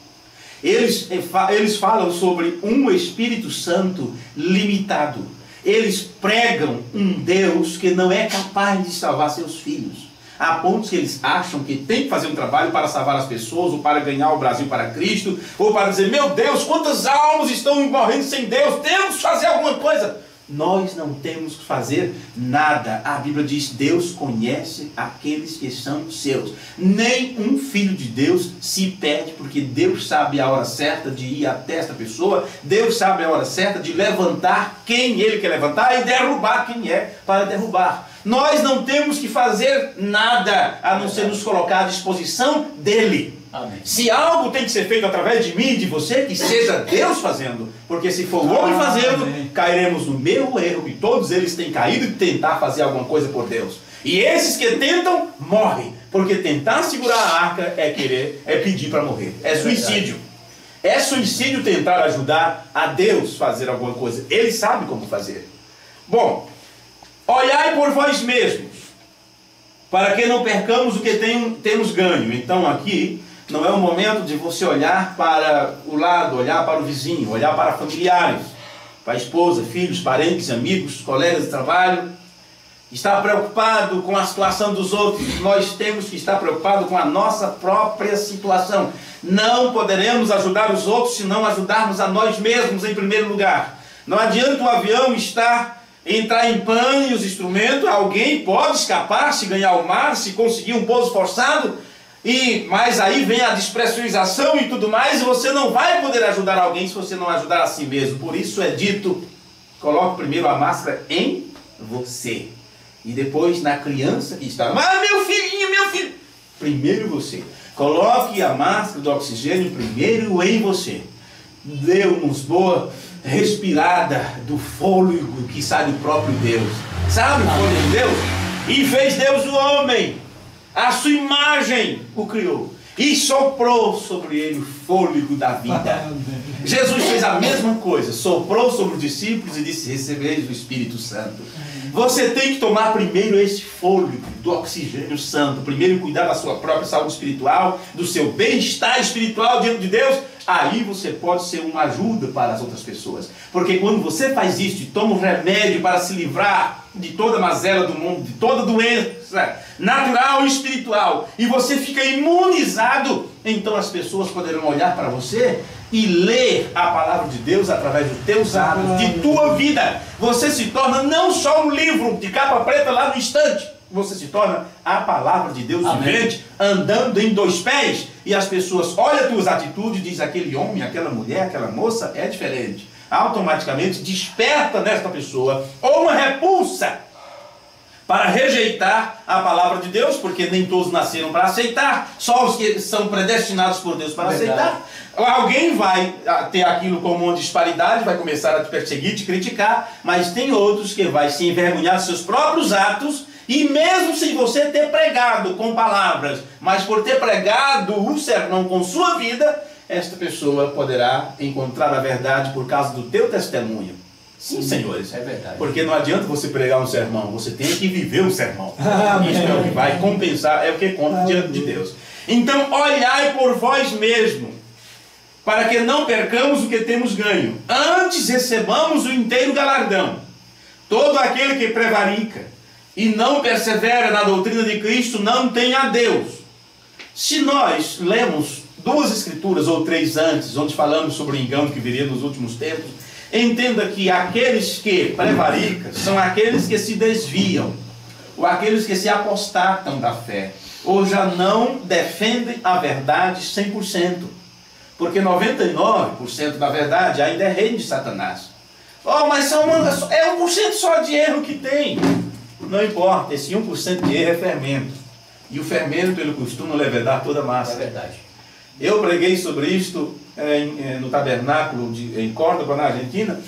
Eles falam sobre um Espírito Santo limitado. Eles pregam um Deus que não é capaz de salvar seus filhos. Há pontos que eles acham que tem que fazer um trabalho para salvar as pessoas, ou para ganhar o Brasil para Cristo, ou para dizer, meu Deus, quantas almas estão morrendo sem Deus, temos que fazer alguma coisa. Nós não temos que fazer nada. A Bíblia diz: Deus conhece aqueles que são seus. Nenhum filho de Deus se perde, porque Deus sabe a hora certa de ir até esta pessoa. Deus sabe a hora certa de levantar quem Ele quer levantar e derrubar quem é para derrubar. Nós não temos que fazer nada a não ser nos colocar à disposição dEle. Amém. Se algo tem que ser feito através de mim e de você, que seja Deus fazendo. Porque se for o homem fazendo, cairemos no mesmo erro que todos eles têm caído de tentar fazer alguma coisa por Deus. E esses que tentam, morrem. Porque tentar segurar a arca é pedir para morrer. É suicídio. É suicídio tentar ajudar a Deus fazer alguma coisa. Ele sabe como fazer. Bom, olhai por vós mesmos, para que não percamos o que temos ganho. Então aqui não é o momento de você olhar para o lado, olhar para o vizinho, olhar para familiares, para a esposa, filhos, parentes, amigos, colegas de trabalho. Estar preocupado com a situação dos outros. Nós temos que estar preocupados com a nossa própria situação. Não poderemos ajudar os outros se não ajudarmos a nós mesmos em primeiro lugar. Não adianta o avião entrar em pane, os instrumentos, alguém pode escapar se ganhar o mar, se conseguir um pouso forçado, mas aí vem a despressurização e tudo mais, e você não vai poder ajudar alguém se você não ajudar a si mesmo. Por isso é dito: coloque primeiro a máscara em você, e depois na criança que está. Mas meu filhinho, meu filho! Primeiro você. Coloque a máscara do oxigênio primeiro em você. Dê-nos boa respirada do fôlego que sai do próprio Deus. Sabe o fôlego de Deus? E fez Deus o homem, a sua imagem o criou, e soprou sobre ele o fôlego da vida. Jesus fez a mesma coisa, soprou sobre os discípulos e disse: recebereis o Espírito Santo. Você tem que tomar primeiro esse fôlego do oxigênio santo, primeiro cuidar da sua própria saúde espiritual, do seu bem-estar espiritual diante de Deus. Aí você pode ser uma ajuda para as outras pessoas. Porque quando você faz isso e toma um remédio para se livrar de toda mazela do mundo, de toda doença natural e espiritual, e você fica imunizado, então as pessoas poderão olhar para você e ler a palavra de Deus através dos teus atos, de tua vida. Você se torna não só um livro de capa preta lá no estante, você se torna a palavra de Deus vivente, andando em dois pés, e as pessoas olham as tuas atitudes e dizem: aquele homem, aquela mulher, aquela moça é diferente. Automaticamente desperta nesta pessoa ou uma repulsa para rejeitar a palavra de Deus, porque nem todos nasceram para aceitar, só os que são predestinados por Deus para aceitar. Alguém vai ter aquilo como uma disparidade, vai começar a te perseguir, te criticar, mas tem outros que vai se envergonhar dos seus próprios atos, e mesmo sem você ter pregado com palavras, mas por ter pregado o sermão com sua vida, esta pessoa poderá encontrar a verdade por causa do teu testemunho. Sim, senhores, é verdade. Porque não adianta você pregar um sermão, você tem que viver um sermão. Isso é o que vai compensar, é o que conta diante de Deus. Então, olhai por vós mesmo, para que não percamos o que temos ganho. Antes recebamos o inteiro galardão. Todo aquele que prevarica e não persevera na doutrina de Cristo não tem a Deus. Se nós lemos 2 escrituras ou 3 antes, onde falamos sobre o engano que viria nos últimos tempos, entenda que aqueles que prevaricam são aqueles que se desviam, ou aqueles que se apostatam da fé, ou já não defendem a verdade 100%, porque 99% da verdade ainda é reino de Satanás. Oh, mas é 1% só de erro que tem. Não importa, esse 1% de erro é fermento, e o fermento ele costuma levedar toda a massa. É verdade. Eu preguei sobre isto no tabernáculo em Córdoba, na Argentina.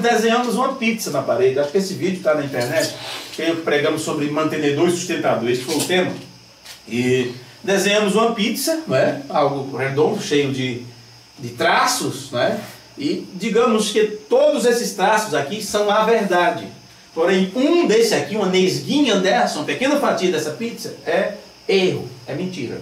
Desenhamos uma pizza na parede. Acho que esse vídeo está na internet. Pregamos sobre mantenedor e sustentador. Esse foi o tema. E desenhamos uma pizza, não é? Algo redondo, cheio de traços, não é? E digamos que todos esses traços aqui são a verdade. Porém, um desse aqui, uma nesguinha dessa, uma pequena fatia dessa pizza, é erro, é mentira.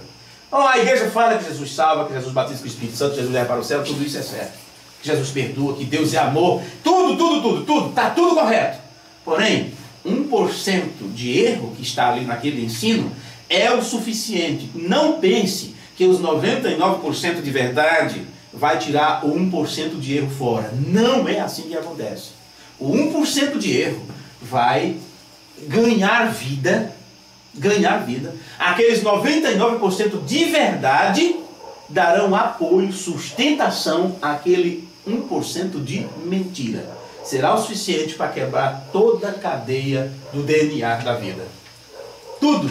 Oh, a igreja fala que Jesus salva, que Jesus batiza com o Espírito Santo, que Jesus leva para o céu, tudo isso é certo. Que Jesus perdoa, que Deus é amor, tudo, está tudo correto. Porém, 1% de erro que está ali naquele ensino é o suficiente. Não pense que os 99% de verdade vai tirar o 1% de erro fora. Não é assim que acontece. O 1% de erro vai ganhar vida. Aqueles 99% de verdade darão apoio, sustentação àquele 1% de mentira. Será o suficiente para quebrar toda a cadeia do DNA da vida. Tudo.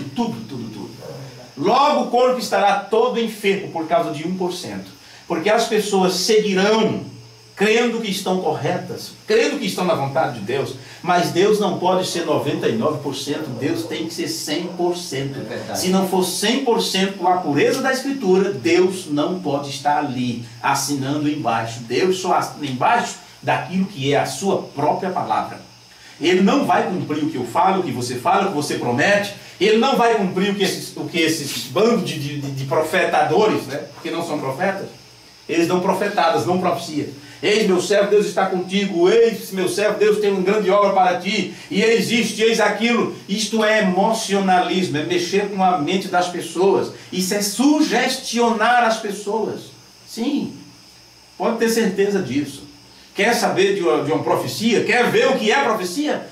Logo o corpo estará todo enfermo por causa de 1%. Porque as pessoas seguirão crendo que estão corretas, crendo que estão na vontade de Deus, mas Deus não pode ser 99%, Deus tem que ser 100%. Se não for 100% a pureza da Escritura, Deus não pode estar ali, assinando embaixo. Deus só assina embaixo daquilo que é a sua própria palavra. Ele não vai cumprir o que eu falo, o que você fala, o que você promete. Ele não vai cumprir o que esses bandos de profetadores, né? Porque não são profetas, eles dão profetadas, não profecia. Eis, meu servo, Deus está contigo. Eis, meu servo, Deus tem uma grande obra para ti. E eis isto, eis aquilo. Isto é emocionalismo, é mexer com a mente das pessoas. Isso é sugestionar as pessoas. Sim, pode ter certeza disso. Quer saber de uma profecia? Quer ver o que é profecia?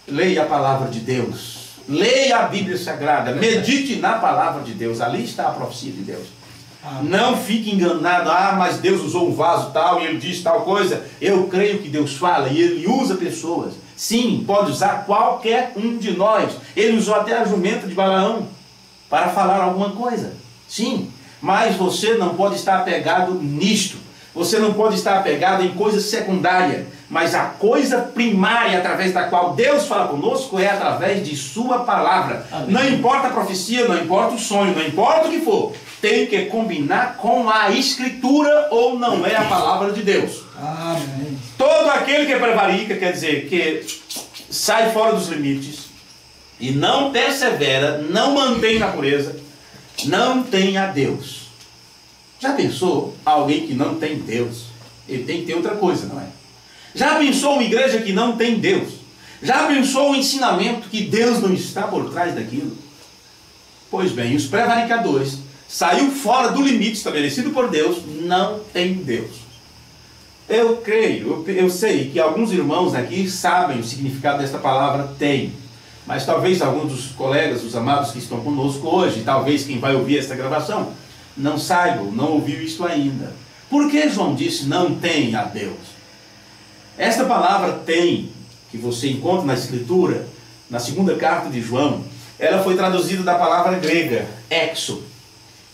Leia a palavra de Deus. Leia a Bíblia Sagrada. Medite na palavra de Deus. Ali está a profecia de Deus. Não fique enganado, mas Deus usou um vaso tal e ele diz tal coisa. Eu creio que Deus fala e ele usa pessoas. Sim, pode usar qualquer um de nós. Ele usou até a jumenta de Balaão para falar alguma coisa. Sim, mas você não pode estar apegado nisto. Você não pode estar apegado em coisa secundária. Mas a coisa primária através da qual Deus fala conosco é através de sua palavra. Amém. Não importa a profecia, não importa o sonho, não importa o que for. Tem que combinar com a Escritura ou não é a palavra de Deus. Amém. Todo aquele que prevarica, quer dizer, que sai fora dos limites e não persevera, não mantém na pureza, não tem a Deus. Já pensou alguém que não tem Deus? Ele tem que ter outra coisa, não é? Já pensou uma igreja que não tem Deus? Já pensou um ensinamento que Deus não está por trás daquilo? Pois bem, os prevaricadores saiu fora do limite estabelecido por Deus, não tem Deus. Eu creio, eu sei que alguns irmãos aqui sabem o significado desta palavra tem, mas talvez alguns dos colegas, os amados que estão conosco hoje, talvez quem vai ouvir esta gravação, não saibam, não ouviu isso ainda. Por que João disse não tem a Deus? Esta palavra tem, que você encontra na Escritura, na segunda carta de João, ela foi traduzida da palavra grega, exo.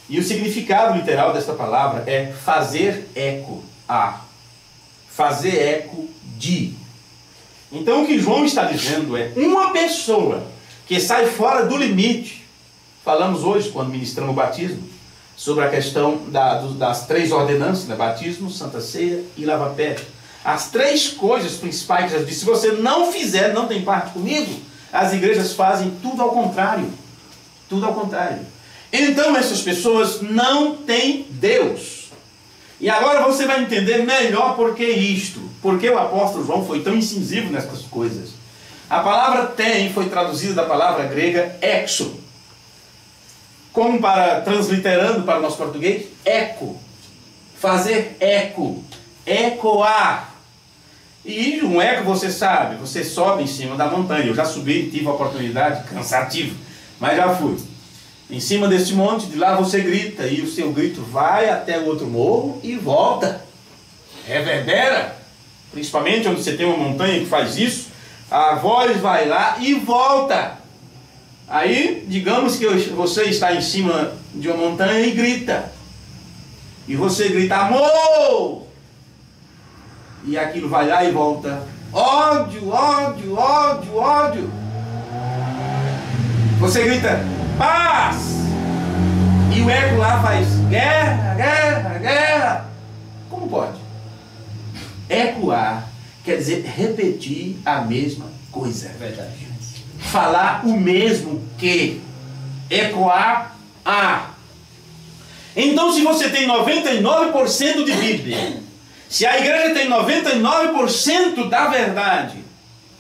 E o significado literal desta palavra é fazer eco a. Fazer eco de. Então o que João está dizendo é uma pessoa que sai fora do limite. Falamos hoje, quando ministramos o batismo, sobre a questão das três ordenanças, né? Batismo, Santa Ceia e lava-pé. As três coisas principais que Jesus disse, se você não fizer, não tem parte comigo. As igrejas fazem tudo ao contrário. Tudo ao contrário. Então essas pessoas não têm Deus. E agora você vai entender melhor por que isto. Porque o apóstolo João foi tão incisivo nessas coisas. A palavra tem foi traduzida da palavra grega exo. Como transliterando para o nosso português, eco. Fazer eco. Ecoar. E um eco, você sabe, você sobe em cima da montanha. Eu já subi, tive a oportunidade, cansativo, mas já fui. Em cima desse monte, de lá você grita, e o seu grito vai até o outro morro e volta. Reverbera. Principalmente onde você tem uma montanha que faz isso, a voz vai lá e volta. Aí, digamos que você está em cima de uma montanha e grita. E você grita, amor! E aquilo vai lá e volta. Ódio, ódio, ódio, ódio. Você grita, paz! E o eco lá faz guerra, guerra, guerra. Como pode? Ecoar quer dizer repetir a mesma coisa. É verdade. Falar o mesmo que. Ecoar a. Então, se você tem 99% de Bíblia, se a igreja tem 99% da verdade,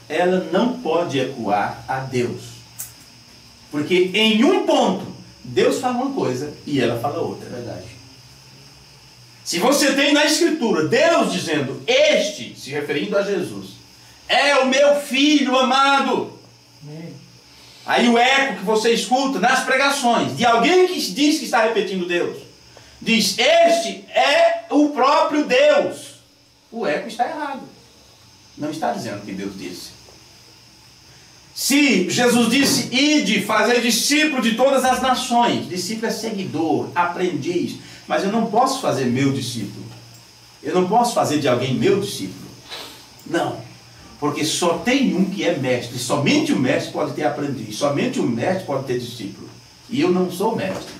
ela não pode ecoar a Deus. Porque em um ponto, Deus fala uma coisa e ela fala outra. Verdade. Se você tem na Escritura Deus dizendo, este, se referindo a Jesus, é o meu filho amado. Aí o eco que você escuta nas pregações de alguém que diz que está repetindo Deus, diz: este é o próprio Deus. O eco está errado. Não está dizendo o que Deus disse. Se Jesus disse: ide, fazer discípulo de todas as nações. Discípulo é seguidor, aprendiz. Mas eu não posso fazer meu discípulo. Eu não posso fazer de alguém meu discípulo. Não. Porque só tem um que é mestre. Somente o mestre pode ter aprendiz. Somente o mestre pode ter discípulo. E eu não sou mestre.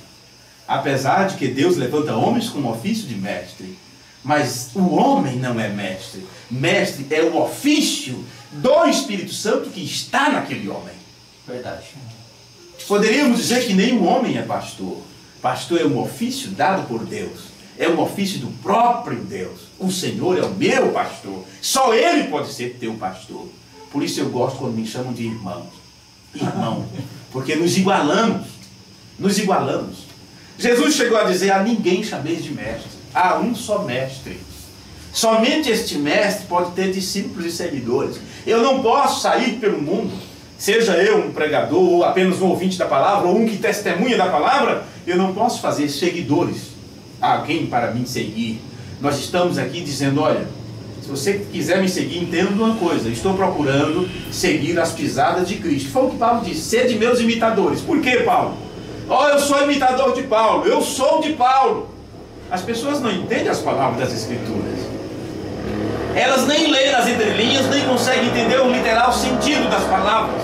Apesar de que Deus levanta homens com o ofício de mestre. Mas o homem não é mestre. Mestre é o ofício do Espírito Santo que está naquele homem. Verdade. Poderíamos dizer que nenhum homem é pastor. Pastor é um ofício dado por Deus. É um ofício do próprio Deus. O Senhor é o meu pastor. Só Ele pode ser teu pastor. Por isso eu gosto quando me chamam de irmão. Irmão. Porque nos igualamos. Nos igualamos. Jesus chegou a dizer: a ninguém chameis de mestre. Há um só mestre. Somente este mestre pode ter discípulos e seguidores. Eu não posso sair pelo mundo, seja eu um pregador, ou apenas um ouvinte da palavra, ou um que testemunha da palavra, eu não posso fazer seguidores. Alguém para me seguir. Nós estamos aqui dizendo: olha, se você quiser me seguir, entenda uma coisa: estou procurando seguir as pisadas de Cristo. Foi o que Paulo disse: sede meus imitadores. Por que, Paulo? Oh, eu sou imitador de Paulo, eu sou de Paulo. As pessoas não entendem as palavras das Escrituras. Elas nem leem as entrelinhas, nem conseguem entender o literal sentido das palavras.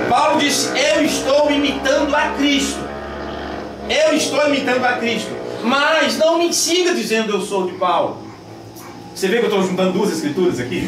Paulo disse: eu estou imitando a Cristo. Eu estou imitando a Cristo. Mas não me siga dizendo eu sou de Paulo. Você vê que eu estou juntando duas escrituras aqui?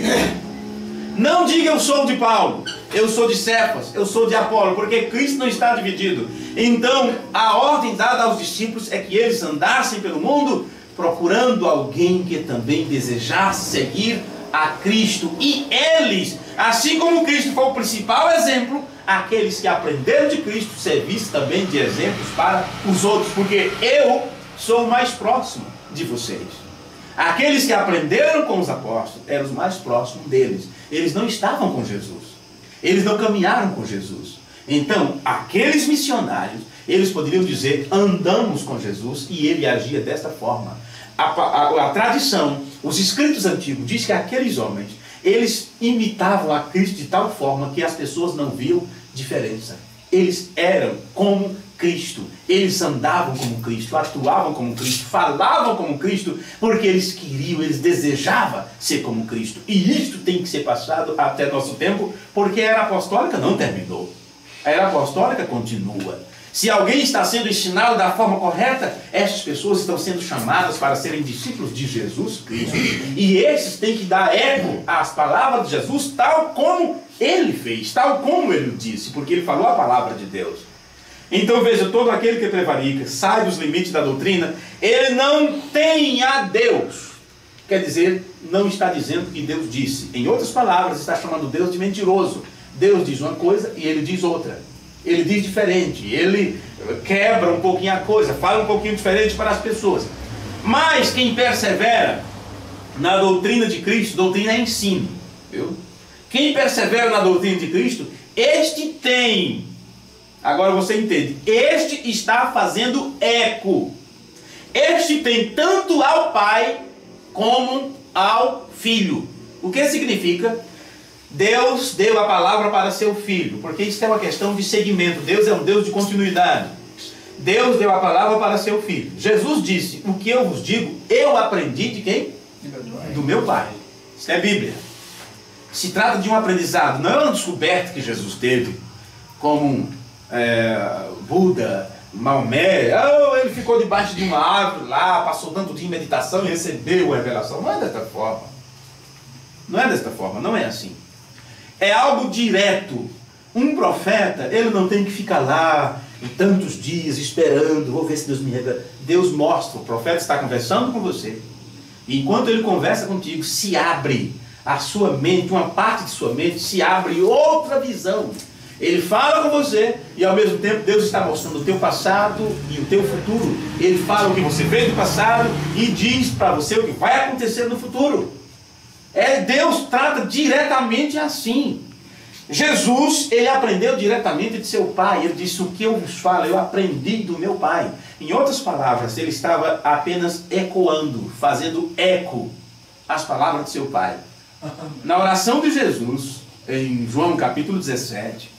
Não diga eu sou de Paulo, eu sou de Cefas, eu sou de Apolo, porque Cristo não está dividido. Então a ordem dada aos discípulos é que eles andassem pelo mundo procurando alguém que também desejasse seguir a Cristo. E eles, assim como Cristo foi o principal exemplo, aqueles que aprenderam de Cristo servissem também de exemplos para os outros, porque eu sou o mais próximo de vocês. Aqueles que aprenderam com os apóstolos eram os mais próximos deles. Eles não estavam com Jesus. Eles não caminharam com Jesus. Então, aqueles missionários, eles poderiam dizer: andamos com Jesus, e ele agia desta forma. A tradição, os escritos antigos, diz que aqueles homens, eles imitavam a Cristo de tal forma que as pessoas não viam diferença. Eles eram como Cristo, eles andavam como Cristo, atuavam como Cristo, falavam como Cristo, porque eles queriam, eles desejavam ser como Cristo. E isto tem que ser passado até nosso tempo, porque a era apostólica não terminou. A era apostólica continua. Se alguém está sendo ensinado da forma correta, essas pessoas estão sendo chamadas para serem discípulos de Jesus Cristo. E esses têm que dar eco às palavras de Jesus, tal como ele fez, tal como ele disse, porque ele falou a palavra de Deus. Então veja, todo aquele que prevarica, sai dos limites da doutrina, ele não tem a Deus. Quer dizer, não está dizendo o que Deus disse. Em outras palavras, está chamando Deus de mentiroso. Deus diz uma coisa e ele diz outra. Ele diz diferente, ele quebra um pouquinho a coisa, fala um pouquinho diferente para as pessoas. Mas quem persevera na doutrina de Cristo, doutrina é ensino, viu? Quem persevera na doutrina de Cristo, este tem, agora você entende, este está fazendo eco. Este tem tanto ao Pai como ao Filho. O que significa? Deus deu a palavra para seu Filho, porque isso é uma questão de seguimento. Deus é um Deus de continuidade. Deus deu a palavra para seu Filho. Jesus disse: o que eu vos digo, eu aprendi de quem? Do meu Pai. Isso é Bíblia. Se trata de um aprendizado, não é uma descoberta que Jesus teve, como Buda, Maomé. Ele ficou debaixo de uma árvore lá, passou tanto dia em meditação e recebeu a revelação. Não é desta forma. Não é desta forma, não é assim. É algo direto. Um profeta, ele não tem que ficar lá em tantos dias esperando, vou ver se Deus me revela. Deus mostra, o profeta está conversando com você. E enquanto ele conversa contigo, se abre a sua mente, uma parte de sua mente, se abre outra visão. Ele fala com você e ao mesmo tempo Deus está mostrando o teu passado e o teu futuro. Ele fala o que você fez no passado e diz para você o que vai acontecer no futuro. Deus trata diretamente assim. Jesus, ele aprendeu diretamente de seu pai. Ele disse: o que eu vos falo, eu aprendi do meu pai. Em outras palavras, ele estava apenas ecoando, fazendo eco às palavras de seu pai. Na oração de Jesus, em João capítulo 17,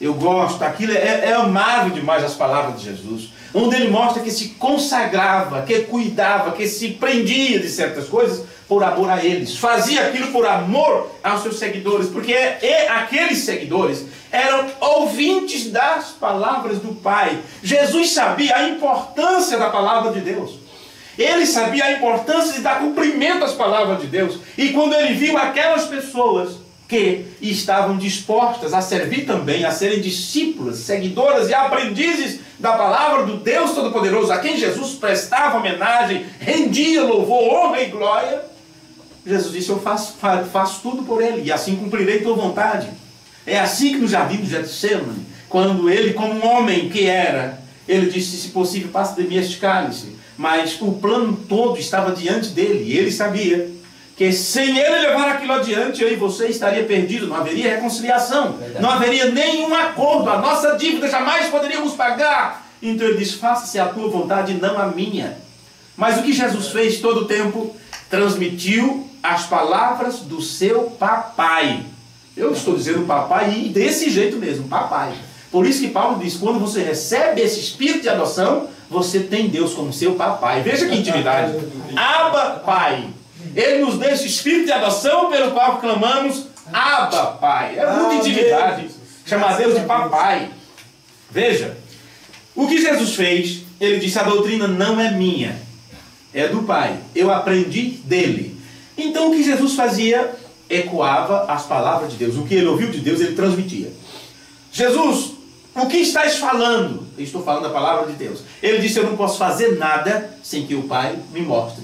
eu gosto, aquilo é amável demais as palavras de Jesus, onde ele mostra que se consagrava, que cuidava, que se prendia de certas coisas por amor a eles, fazia aquilo por amor aos seus seguidores, porque aqueles seguidores eram ouvintes das palavras do Pai. Jesus sabia a importância da palavra de Deus, ele sabia a importância de dar cumprimento às palavras de Deus, e quando ele viu aquelas pessoas que estavam dispostas a servir também, a serem discípulas, seguidoras e aprendizes da palavra do Deus Todo-Poderoso, a quem Jesus prestava homenagem, rendia louvor, honra e glória, Jesus disse: eu faço tudo por ele, e assim cumprirei tua vontade. É assim que no jardim do Getsemane, quando ele, como um homem que era, ele disse: se possível, passa de mim este cálice. Mas o plano todo estava diante dele, e ele sabia que sem ele levar aquilo adiante, eu e você estaria perdido, não haveria reconciliação, não haveria nenhum acordo, a nossa dívida jamais poderíamos pagar. Então ele diz: faça-se a tua vontade, não a minha. Mas o que Jesus fez todo o tempo? Transmitiu as palavras do seu papai. Eu estou dizendo papai, e desse jeito mesmo, papai. Por isso que Paulo diz: quando você recebe esse espírito de adoção, você tem Deus como seu papai. Veja que intimidade. Abba, Pai. Ele nos deu esse espírito de adoção pelo qual clamamos: Abba, Pai. É muita intimidade chamar Deus de papai. Veja, o que Jesus fez, ele disse: a doutrina não é minha, é do Pai, eu aprendi dele. Então o que Jesus fazia? Ecoava as palavras de Deus. O que ele ouviu de Deus, ele transmitia. Jesus, o que estás falando? Eu estou falando a palavra de Deus. Ele disse: eu não posso fazer nada sem que o Pai me mostre.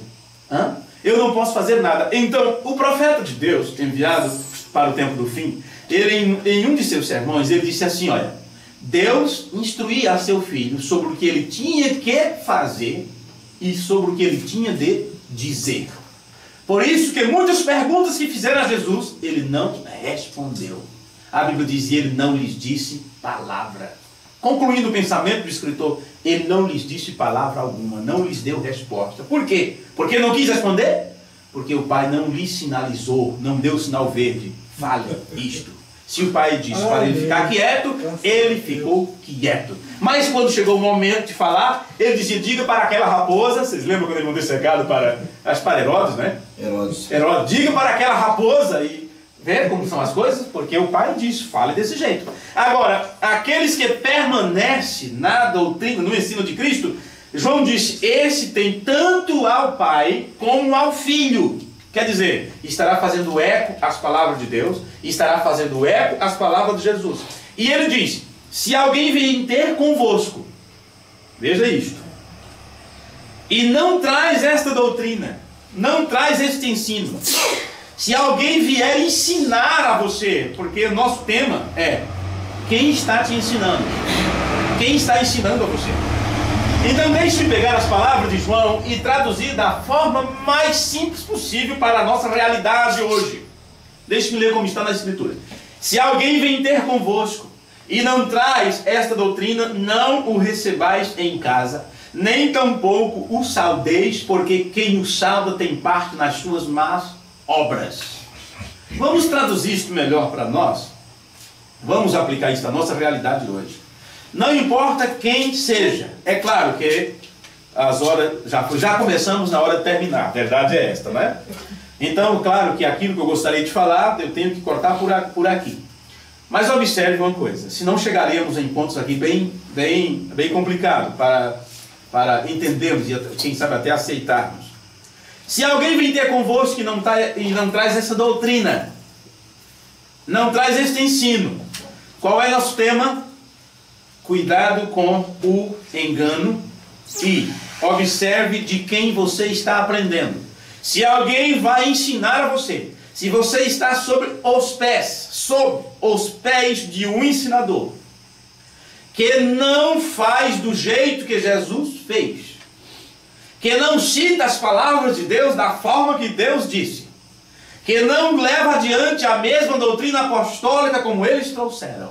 Eu não posso fazer nada. Então, o profeta de Deus, enviado para o tempo do fim, ele, em um de seus sermões, ele disse assim: olha, Deus instruía a seu filho sobre o que ele tinha que fazer e sobre o que ele tinha de dizer. Por isso que muitas perguntas que fizeram a Jesus, ele não respondeu. A Bíblia diz: ele não lhes disse palavra. Concluindo o pensamento do escritor, ele não lhes disse palavra alguma, não lhes deu resposta. Por quê? Porque não quis responder? Porque o Pai não lhe sinalizou, não deu sinal verde. Fale isto. Se o Pai disse para ele ficar quieto, ele ficou quieto. Mas quando chegou o momento de falar, ele dizia: diga para aquela raposa. Vocês lembram quando ele mandou esse recado para Herodes, né? Herodes. Diga para aquela raposa. E vê como são as coisas? Porque o Pai disse: fale desse jeito. Agora, aqueles que permanecem na doutrina, no ensino de Cristo, João disse: esse tem tanto ao Pai como ao Filho. Quer dizer, estará fazendo eco às palavras de Deus, estará fazendo eco às palavras de Jesus. E ele diz: se alguém vier ter convosco, veja isto, e não traz esta doutrina, não traz este ensino, se alguém vier ensinar a você, porque o nosso tema é: quem está te ensinando? Quem está ensinando a você? Então deixe-me pegar as palavras de João e traduzir da forma mais simples possível para a nossa realidade hoje. Deixe-me ler como está na Escritura. Se alguém vem ter convosco e não traz esta doutrina, não o recebais em casa, nem tampouco o saudeis, porque quem o sauda tem parte nas suas más obras. Vamos traduzir isto melhor para nós? Vamos aplicar isso à nossa realidade hoje. Não importa quem seja. É claro que as horas já começamos na hora de terminar. A verdade é esta, né? Então, claro que aquilo que eu gostaria de falar, eu tenho que cortar por aqui. Mas observe uma coisa. Senão chegaríamos em pontos aqui bem complicados para entendermos e quem sabe até aceitarmos. Se alguém vem ter convosco e não traz essa doutrina, não traz este ensino, qual é nosso tema? Cuidado com o engano e observe de quem você está aprendendo. Se alguém vai ensinar a você, se você está sob os pés de um ensinador, que não faz do jeito que Jesus fez, que não cita as palavras de Deus da forma que Deus disse, que não leva adiante a mesma doutrina apostólica como eles trouxeram.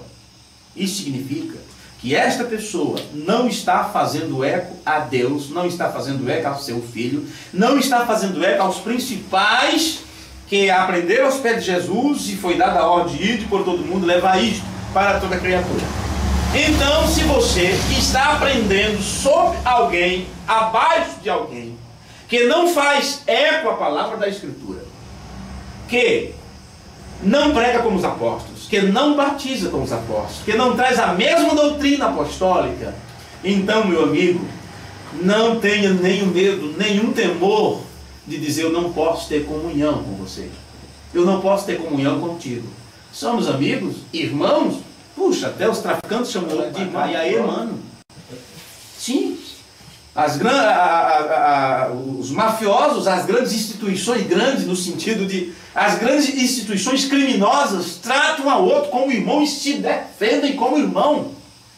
Isso significa que esta pessoa não está fazendo eco a Deus, não está fazendo eco ao seu filho, não está fazendo eco aos principais que aprenderam aos pés de Jesus e foi dada a ordem de ir por todo mundo, levar isto para toda criatura. Então, se você está aprendendo sobre alguém, abaixo de alguém, que não faz eco à palavra da Escritura, que não prega como os apóstolos, que não batiza como os apóstolos, que não traz a mesma doutrina apostólica, então, meu amigo, não tenha nenhum medo, nenhum temor de dizer: eu não posso ter comunhão com você, eu não posso ter comunhão contigo. Somos amigos, irmãos. Puxa, até os traficantes chamam ele de irmão. E aí, mano? Sim. Os mafiosos, as grandes instituições, grandes no sentido de, as grandes instituições criminosas tratam a outro como irmão e se defendem como irmão.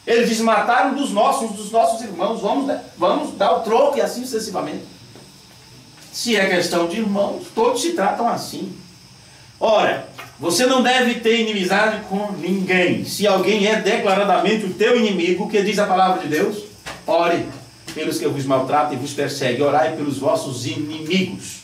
Eles desmataram um dos nossos irmãos, vamos dar o troco, e assim sucessivamente. Se é questão de irmãos, todos se tratam assim. Ora, você não deve ter inimizade com ninguém. Se alguém é declaradamente o teu inimigo, que diz a palavra de Deus, ore pelos que vos maltratam e vos perseguem, orai pelos vossos inimigos.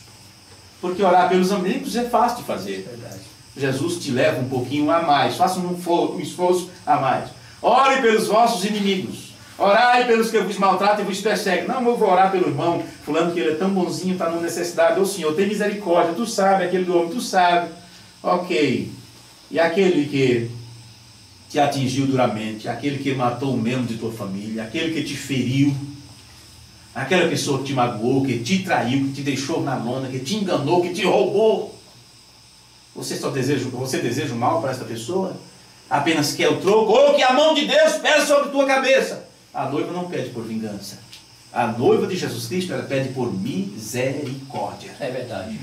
Porque orar pelos amigos é fácil de fazer. Verdade. Jesus te leva um pouquinho a mais, faça um esforço a mais. Ore pelos vossos inimigos, orai pelos que vos maltratam e vos perseguem. Não, eu vou orar pelo irmão fulano, que ele é tão bonzinho, está numa necessidade. Ô Senhor, tem misericórdia, tu sabe, aquele do homem, tu sabe. Ok. E aquele que te atingiu duramente, aquele que matou um membro de tua família, aquele que te feriu, aquela pessoa que te magoou, que te traiu, que te deixou na lona, que te enganou, que te roubou. Você deseja o mal para essa pessoa? Apenas quer o troco? Ou que a mão de Deus pese sobre tua cabeça? A noiva não pede por vingança. A noiva de Jesus Cristo, ela pede por misericórdia. É verdade.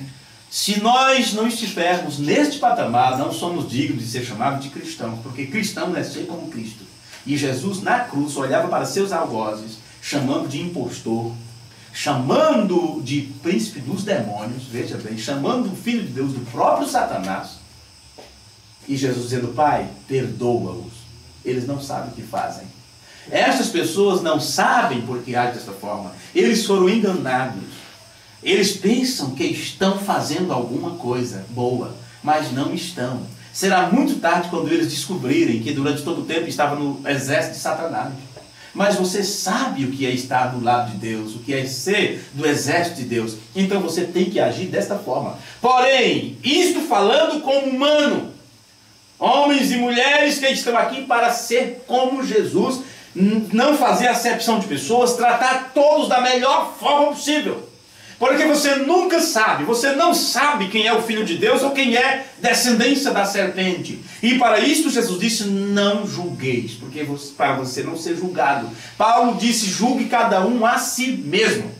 Se nós não estivermos neste patamar, não somos dignos de ser chamados de cristãos, porque cristão é ser como Cristo. E Jesus na cruz olhava para seus algozes, chamando de impostor, chamando de príncipe dos demônios, veja bem, chamando o Filho de Deus do próprio Satanás. E Jesus dizendo: Pai, perdoa-os, eles não sabem o que fazem. Essas pessoas não sabem por que agem dessa forma. Eles foram enganados. Eles pensam que estão fazendo alguma coisa boa, mas não estão. Será muito tarde quando eles descobrirem que durante todo o tempo estavam no exército de Satanás. Mas você sabe o que é estar do lado de Deus, o que é ser do exército de Deus. Então você tem que agir desta forma. Porém, isto falando como humano, homens e mulheres que estão aqui para ser como Jesus, não fazer acepção de pessoas, tratar todos da melhor forma possível. Porque você nunca sabe, você não sabe quem é o Filho de Deus ou quem é descendência da serpente. E para isso Jesus disse: não julgueis, porque para você não ser julgado. Paulo disse: julgue cada um a si mesmo.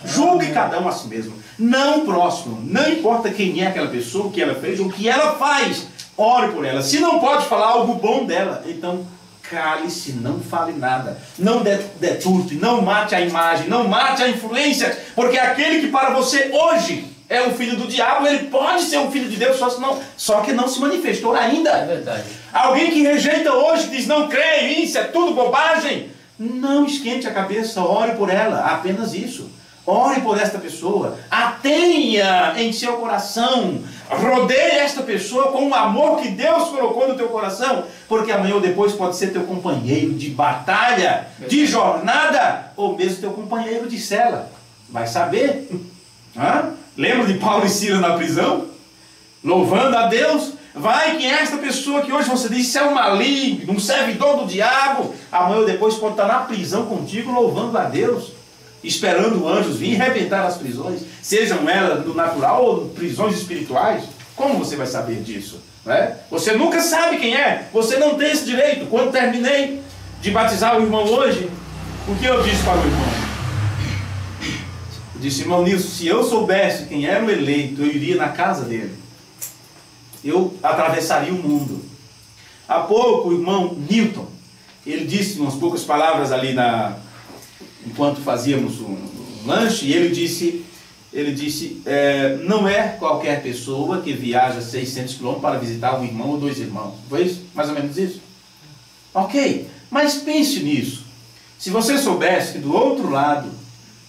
Julgue cada um a si mesmo. Não o próximo. Não importa quem é aquela pessoa, o que ela fez ou o que ela faz. Ore por ela. Se não pode falar algo bom dela, então cale-se, não fale nada, não deturpe, não mate a imagem, não mate a influência, porque aquele que para você hoje é o filho do diabo, ele pode ser o filho de Deus, só que não se manifestou ainda. É verdade. Alguém que rejeita hoje, diz: não creio, isso é tudo bobagem. Não esquente a cabeça, ore por ela, apenas isso. Ore por esta pessoa, a tenha em seu coração, rodeie esta pessoa com o amor que Deus colocou no teu coração, porque amanhã ou depois pode ser teu companheiro de batalha, de jornada, ou mesmo teu companheiro de cela. Vai saber? Lembra de Paulo e Silas na prisão? Louvando a Deus. Vai que esta pessoa que hoje você diz é um maligno, um servidor do diabo, amanhã ou depois pode estar na prisão contigo louvando a Deus, esperando anjos vir arrebentar as prisões, sejam elas do natural ou prisões espirituais. Como você vai saber disso? Você nunca sabe quem é, você não tem esse direito. Quando terminei de batizar o irmão hoje, o que eu disse para o irmão? Eu disse: irmão Nilson, se eu soubesse quem era o eleito, eu iria na casa dele, eu atravessaria o mundo. Há pouco o irmão Newton, ele disse umas poucas palavras ali enquanto fazíamos um lanche, e ele disse: ele disse, não é qualquer pessoa que viaja 600 quilômetros para visitar um irmão ou dois irmãos. Foi isso? Mais ou menos isso? Ok, mas pense nisso. Se você soubesse que do outro lado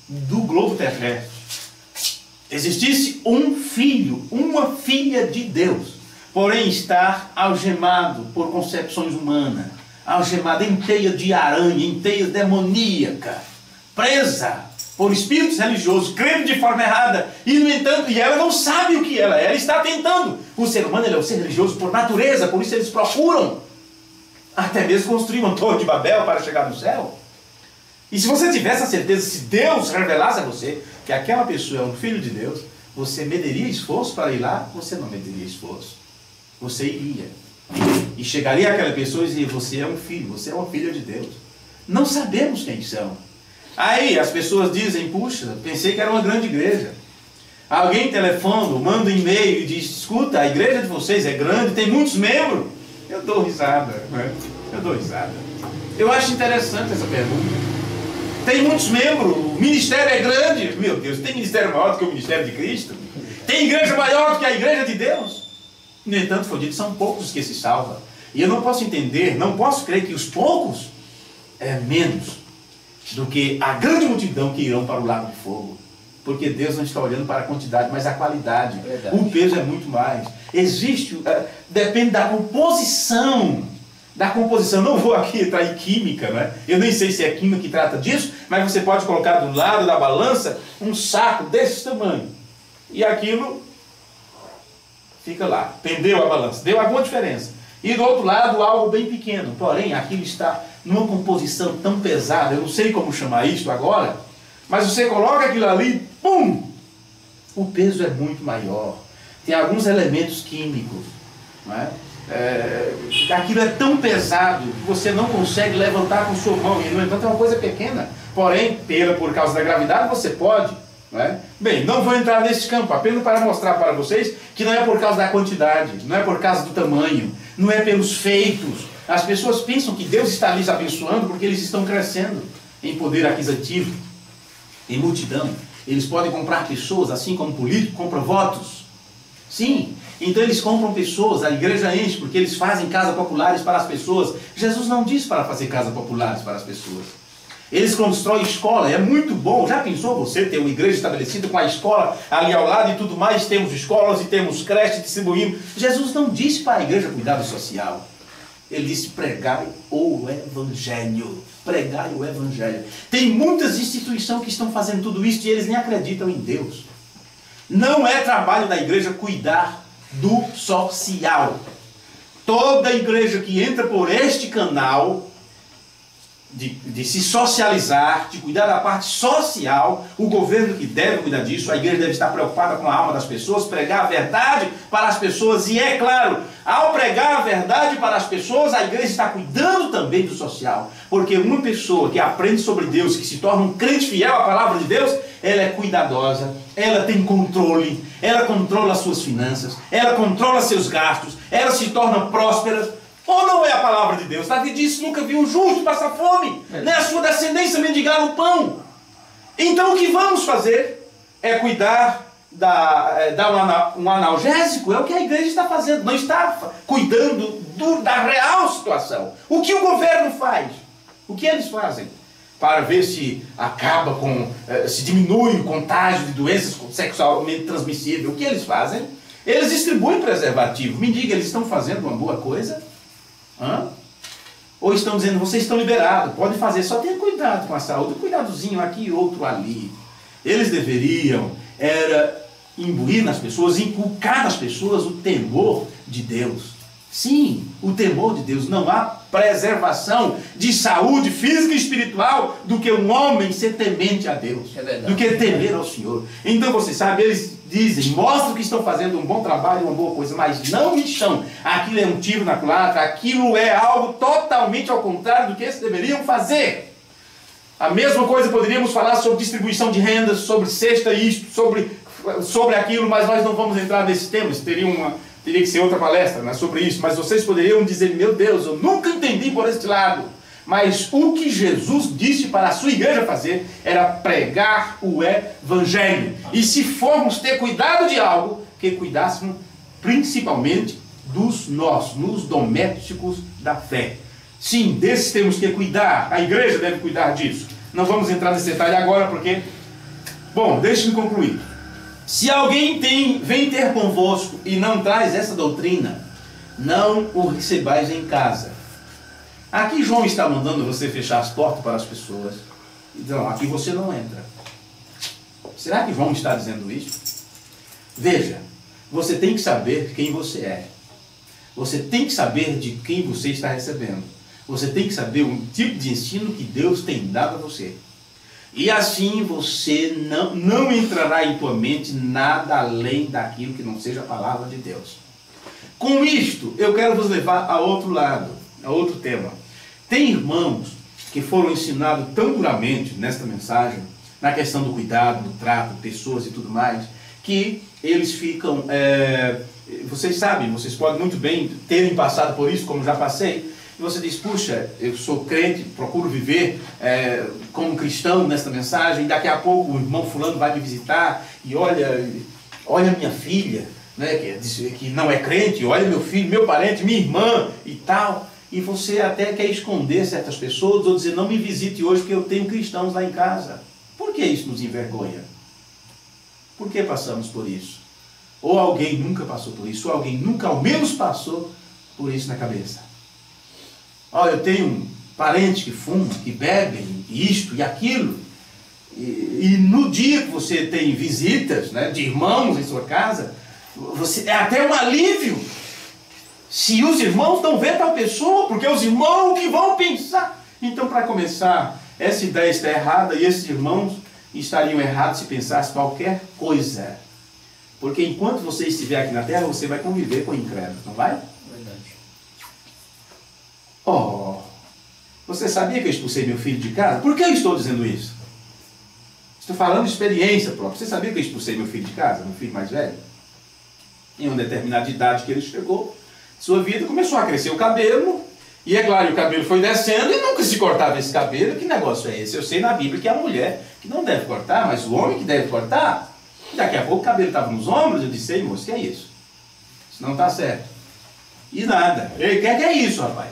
do globo terrestre existisse um filho, uma filha de Deus, porém estar algemado por concepções humanas, algemado em teia de aranha, em teia demoníaca, presa por espíritos religiosos, crendo de forma errada, e no entanto, e ela não sabe o que ela está tentando. O ser humano, ele é um ser religioso por natureza, por isso eles procuram até mesmo construir uma torre de Babel para chegar no céu. E se você tivesse a certeza, se Deus revelasse a você que aquela pessoa é um filho de Deus, você mediria esforço para ir lá? Você não mediria esforço. Você iria. E chegaria àquela pessoa e dizer, você é um filho, você é uma filha de Deus. Não sabemos quem são. Aí as pessoas dizem, puxa, pensei que era uma grande igreja. Alguém telefona, manda um e-mail e diz, escuta, a igreja de vocês é grande, tem muitos membros. Eu dou risada, né? Eu dou risada. Eu acho interessante essa pergunta. Tem muitos membros, o ministério é grande. Meu Deus, tem ministério maior do que o ministério de Cristo? Tem igreja maior do que a igreja de Deus? No entanto, foi dito, são poucos os que se salvam. E eu não posso entender, não posso crer que os poucos é menos do que a grande multidão que irão para o lago de fogo. Porque Deus não está olhando para a quantidade, mas a qualidade. Verdade. O peso é muito mais. Existe, depende da composição. Não vou aqui entrar em química, né? Eu nem sei se é química que trata disso, mas você pode colocar do lado da balança um saco desse tamanho. E aquilo fica lá. Pendeu a balança. Deu alguma diferença. E do outro lado, algo bem pequeno. Porém, aquilo está numa composição tão pesada, eu não sei como chamar isso agora, mas você coloca aquilo ali, pum! O peso é muito maior. Tem alguns elementos químicos, não é? Aquilo é tão pesado que você não consegue levantar com sua mão, e no entanto é uma coisa pequena, porém, por causa da gravidade, você pode, não é? Bem, não vou entrar nesse campo, apenas para mostrar para vocês que não é por causa da quantidade, não é por causa do tamanho, não é pelos feitos. As pessoas pensam que Deus está lhes abençoando porque eles estão crescendo em poder aquisitivo, em multidão. Eles podem comprar pessoas, assim como político compra votos. Sim, então eles compram pessoas, a igreja enche, porque eles fazem casas populares para as pessoas. Jesus não disse para fazer casas populares para as pessoas. Eles constroem escola, é muito bom. Já pensou você ter uma igreja estabelecida com a escola ali ao lado e tudo mais? Temos escolas e temos creche distribuindo. Jesus não disse para a igreja cuidar do social. Ele disse, pregai o evangelho. Pregai o evangelho. Tem muitas instituições que estão fazendo tudo isso e eles nem acreditam em Deus. Não é trabalho da igreja cuidar do social. Toda igreja que entra por este canal de se socializar, de cuidar da parte social, o governo que deve cuidar disso, a igreja deve estar preocupada com a alma das pessoas, pregar a verdade para as pessoas, e é claro, ao pregar a verdade para as pessoas, a igreja está cuidando também do social, porque uma pessoa que aprende sobre Deus, que se torna um crente fiel à palavra de Deus, ela é cuidadosa, ela tem controle, ela controla as suas finanças, ela controla seus gastos, ela se torna próspera. Ou não é a palavra de Deus? Davi disse, nunca vi um justo passar fome, nem a sua descendência mendigar o pão. Então o que vamos fazer é cuidar, dar um analgésico, é o que a igreja está fazendo, não está cuidando da real situação. O que o governo faz? O que eles fazem? Para ver se acaba com, se diminui o contágio de doenças sexualmente transmissíveis. O que eles fazem? Eles distribuem preservativo. Me diga, eles estão fazendo uma boa coisa? Ou estão dizendo, vocês estão liberados, pode fazer, só tenha cuidado com a saúde, um cuidadozinho aqui e outro ali. Eles deveriam imbuir nas pessoas, inculcar nas pessoas o temor de Deus. Sim, o temor de Deus. Não há preservação de saúde física e espiritual do que um homem ser temente a Deus, do que temer ao Senhor. Então você sabe, eles dizem, mostram que estão fazendo um bom trabalho, uma boa coisa, mas não estão. Aquilo é um tiro na culatra, aquilo é algo totalmente ao contrário do que eles deveriam fazer. A mesma coisa poderíamos falar sobre distribuição de rendas, sobre cesta isto, sobre aquilo, mas nós não vamos entrar nesse tema. Isso teria que ser outra palestra, né, sobre isso. Mas vocês poderiam dizer, meu Deus, eu nunca entendi por este lado. Mas o que Jesus disse para a sua igreja fazer era pregar o evangelho. E se formos ter cuidado de algo, que cuidássemos principalmente dos nossos, nos domésticos da fé. Sim, desses temos que cuidar. A igreja deve cuidar disso. Não vamos entrar nesse detalhe agora, porque... Bom, deixe-me concluir. Se alguém vem ter convosco e não traz essa doutrina, não o recebais em casa. Aqui João está mandando você fechar as portas para as pessoas. Então, aqui você não entra. Será que João está dizendo isso? Veja, você tem que saber quem você é. Você tem que saber de quem você está recebendo. Você tem que saber o tipo de ensino que Deus tem dado a você. E assim você não entrará em tua mente nada além daquilo que não seja a palavra de Deus. Com isto, eu quero vos levar a outro lado, a outro tema. Tem irmãos que foram ensinados tão duramente nesta mensagem, na questão do cuidado, do trato, pessoas e tudo mais, que eles ficam... vocês sabem, vocês podem muito bem terem passado por isso, como já passei. E você diz, puxa, eu sou crente, procuro viver como cristão nesta mensagem, e daqui a pouco o irmão fulano vai me visitar e olha minha filha, né, que não é crente, olha meu filho, meu parente, minha irmã e tal. E você até quer esconder certas pessoas ou dizer, não me visite hoje porque eu tenho cristãos lá em casa. Por que isso nos envergonha? Por que passamos por isso? Ou alguém nunca passou por isso, ou alguém nunca ao menos passou por isso na cabeça. Olha, eu tenho um parente que fuma, que bebe, isto e aquilo. E no dia que você tem visitas, né, de irmãos em sua casa, é até um alívio se os irmãos não vêem tal pessoa, porque os irmãos que vão pensar. Então, para começar, essa ideia está errada e esses irmãos estariam errados se pensassem qualquer coisa. Porque enquanto você estiver aqui na terra, você vai conviver com incrédulos, não vai? Verdade. Oh, você sabia que eu expulsei meu filho de casa? Por que eu estou dizendo isso? Estou falando de experiência própria. Você sabia que eu expulsei meu filho de casa, meu filho mais velho? Em uma determinada idade que ele chegou, sua vida começou a crescer o cabelo, e é claro, o cabelo foi descendo e nunca se cortava esse cabelo. Que negócio é esse? Eu sei na Bíblia que é a mulher que não deve cortar, mas o homem que deve cortar. Daqui a pouco o cabelo estava nos ombros, eu disse, ei moço, que é isso? Isso não está certo. E nada. Ele quer que é isso, rapaz?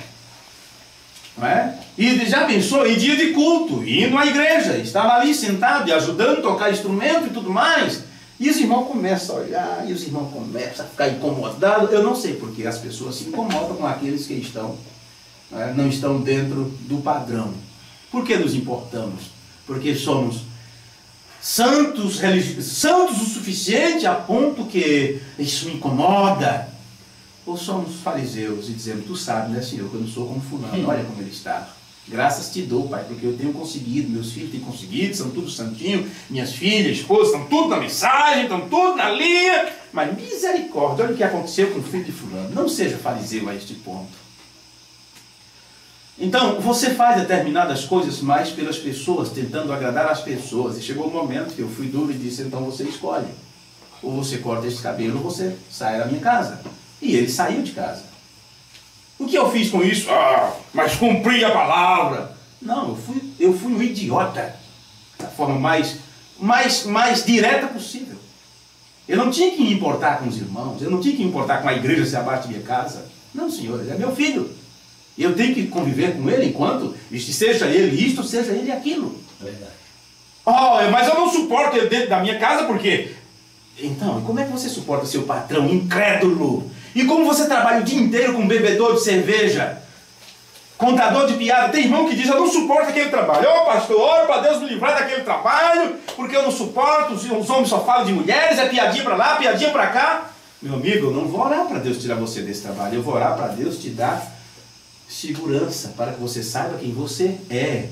Não é? E já pensou em dia de culto, indo à igreja, estava ali sentado e ajudando a tocar instrumento e tudo mais. E os irmãos começam a olhar, e os irmãos começam a ficar incomodados. Eu não sei porque as pessoas se incomodam com aqueles que estão, não estão dentro do padrão. Por que nos importamos? Porque somos santos o suficiente a ponto que isso me incomoda? Ou somos fariseus e dizemos, tu sabes, né, Senhor, que eu não sou como fulano, olha como ele está. Graças te dou, Pai, porque eu tenho conseguido, meus filhos têm conseguido, são tudo santinho, minhas filhas, esposas, estão tudo na mensagem, estão tudo na linha. Mas misericórdia, olha o que aconteceu com o filho de fulano. Não seja fariseu a este ponto. Então, você faz determinadas coisas mais pelas pessoas, tentando agradar as pessoas. E chegou o momento que eu fui duro e disse, então você escolhe. Ou você corta esse cabelo, ou você sai da minha casa. E ele saiu de casa. O que eu fiz com isso? Mas cumpri a palavra. Não, eu fui um idiota. Da forma mais direta possível. Eu não tinha que me importar com os irmãos. Eu não tinha que me importar com a igreja se abaixo da minha casa. Não, senhor, ele é meu filho. Eu tenho que conviver com ele enquanto seja ele isto, seja ele aquilo. Verdade. Mas eu não suporto ele dentro da minha casa porque... Então, como é que você suporta seu patrão incrédulo? E como você trabalha o dia inteiro com um bebedor de cerveja, contador de piada? Tem irmão que diz, eu não suporto aquele trabalho. Pastor, oro para Deus me livrar daquele trabalho, porque eu não suporto, os homens só falam de mulheres, é piadinha para lá, piadinha para cá. Meu amigo, eu não vou orar para Deus tirar você desse trabalho, eu vou orar para Deus te dar segurança, para que você saiba quem você é.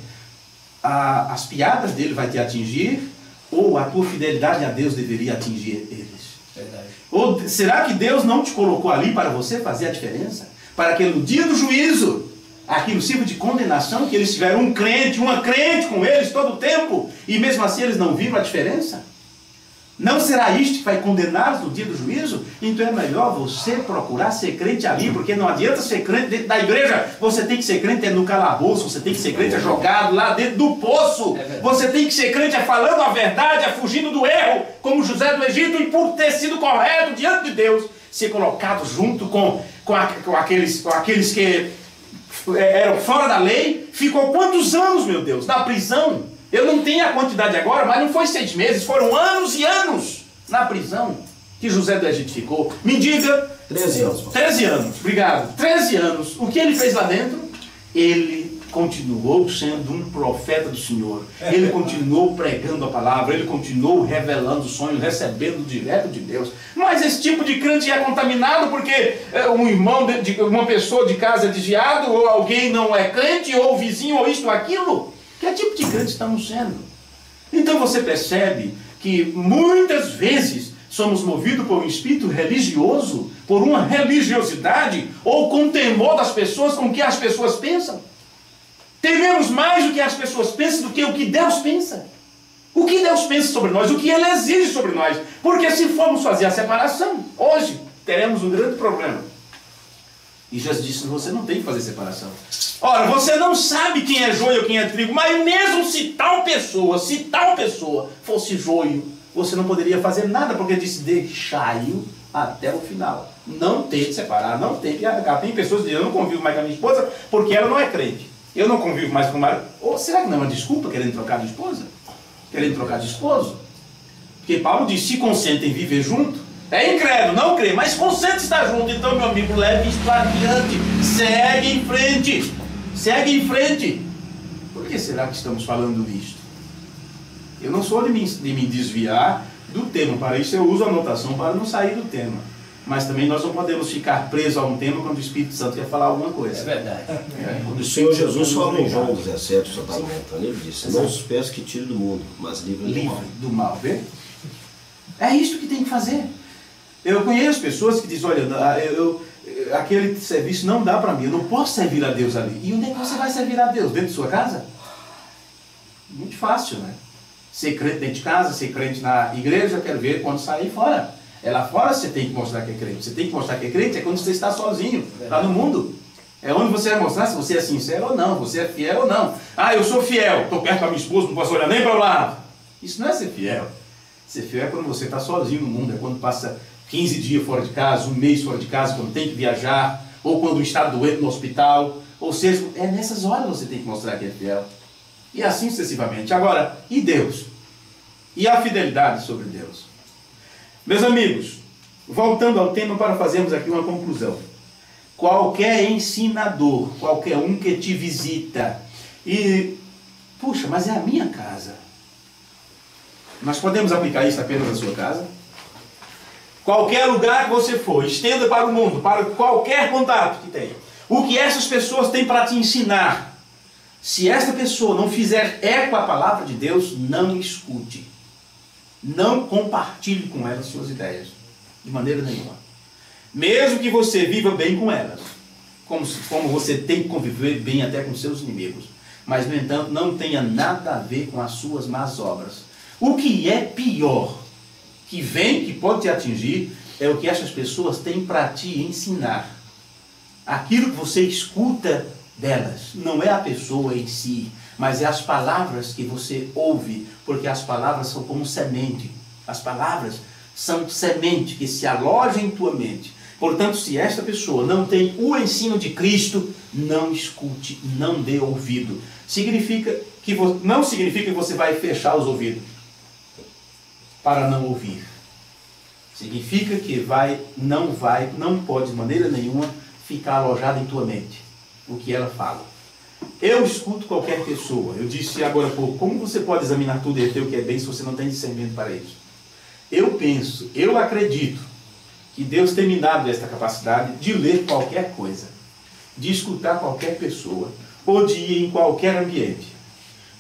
As piadas dele vai te atingir, ou a tua fidelidade a Deus deveria atingir eles? Verdade. Ou será que Deus não te colocou ali para você fazer a diferença? Para que no dia do juízo, aquilo sirva de condenação, que eles tiveram um crente, uma crente com eles todo o tempo, e mesmo assim eles não viram a diferença? Não será isto que vai condená-los no dia do juízo? Então é melhor você procurar ser crente ali, porque não adianta ser crente dentro da igreja. Você tem que ser crente no calabouço, você tem que ser crente jogado lá dentro do poço. Você tem que ser crente falando a verdade, fugindo do erro, como José do Egito, e por ter sido correto diante de Deus, ser colocado junto com aqueles que eram fora da lei. Ficou quantos anos, meu Deus, na prisão? Eu não tenho a quantidade agora, mas não foi 6 meses, foram anos e anos na prisão que José do Egito ficou. Me diga... 13 anos. 13 anos, obrigado. 13 anos. O que ele fez lá dentro? Ele continuou sendo um profeta do Senhor. Ele continuou pregando a palavra, ele continuou revelando sonhos, recebendo direto de Deus. Mas esse tipo de crente é contaminado porque um irmão, uma pessoa de casa é desviado, ou alguém não é crente, ou o vizinho, ou isto ou aquilo. Que tipo de crente estamos sendo? Então você percebe que muitas vezes somos movidos por um espírito religioso, por uma religiosidade, ou com temor das pessoas, com o que as pessoas pensam. Tememos mais o que as pessoas pensam do que o que Deus pensa. O que Deus pensa sobre nós, o que Ele exige sobre nós. Porque se formos fazer a separação, hoje teremos um grande problema. E Jesus disse, você não tem que fazer separação. Ora, você não sabe quem é joio ou quem é trigo, mas mesmo se tal pessoa fosse joio, você não poderia fazer nada, porque disse, deixai-o até o final. Não tem que separar, não tem que arrancar. Tem pessoas que dizem, eu não convivo mais com a minha esposa, porque ela não é crente. Eu não convivo mais com o marido. Ou será que não é uma desculpa querendo trocar de esposa? Querendo trocar de esposo? Porque Paulo diz, se consentem viver junto, é incrédulo, não crê, mas consente estar junto. Então, meu amigo, leve isto adiante. Segue em frente. Segue em frente. Por que será que estamos falando isto? Eu não sou de me desviar do tema. Para isso eu uso a anotação para não sair do tema. Mas também nós não podemos ficar presos a um tema quando o Espírito Santo quer falar alguma coisa. É verdade. O Senhor Jesus falou em João 17, o Senhor está montando, ele disse, não os peço que tire do mundo, mas livre do mal. Vê? É isto que tem que fazer. Eu conheço pessoas que dizem, olha, aquele serviço não dá para mim, eu não posso servir a Deus ali. E onde é que você vai servir a Deus? Dentro de sua casa? Muito fácil, né? Ser crente dentro de casa, ser crente na igreja, eu quero ver quando sair fora. É lá fora você tem que mostrar que é crente. Você tem que mostrar que é crente é quando você está sozinho, lá no mundo. É onde você vai mostrar se você é sincero ou não, você é fiel ou não. Ah, eu sou fiel, estou perto da minha esposa, não posso olhar nem para o lado. Isso não é ser fiel. Ser fiel é quando você está sozinho no mundo, é quando passa 15 dias fora de casa, 1 mês fora de casa, quando tem que viajar, ou quando está doente no hospital. Ou seja, é nessas horas que você tem que mostrar que é fiel. E assim sucessivamente. Agora, e Deus? E a fidelidade sobre Deus? Meus amigos, voltando ao tema para fazermos aqui uma conclusão. Qualquer ensinador, qualquer um que te visita e... Puxa, mas é a minha casa. Nós podemos aplicar isso apenas na sua casa? Qualquer lugar que você for, estenda para o mundo, para qualquer contato que tenha. O que essas pessoas têm para te ensinar, se esta pessoa não fizer eco à palavra de Deus, não escute. Não compartilhe com elas suas ideias, de maneira nenhuma. Mesmo que você viva bem com elas, como você tem que conviver bem até com seus inimigos, mas, no entanto, não tenha nada a ver com as suas más obras. O que é pior, que vem, que pode te atingir, é o que essas pessoas têm para te ensinar. Aquilo que você escuta delas, não é a pessoa em si, mas é as palavras que você ouve, porque as palavras são como semente. As palavras são semente que se aloja em tua mente. Portanto, se esta pessoa não tem o ensino de Cristo, não escute, não dê ouvido. Não significa que você vai fechar os ouvidos para não ouvir. Significa que não pode de maneira nenhuma ficar alojado em tua mente o que ela fala. Eu escuto qualquer pessoa. Eu disse agora há pouco, como você pode examinar tudo e ter o que é bem se você não tem discernimento para isso? Eu acredito que Deus tem me dado esta capacidade de ler qualquer coisa, de escutar qualquer pessoa, ou de ir em qualquer ambiente,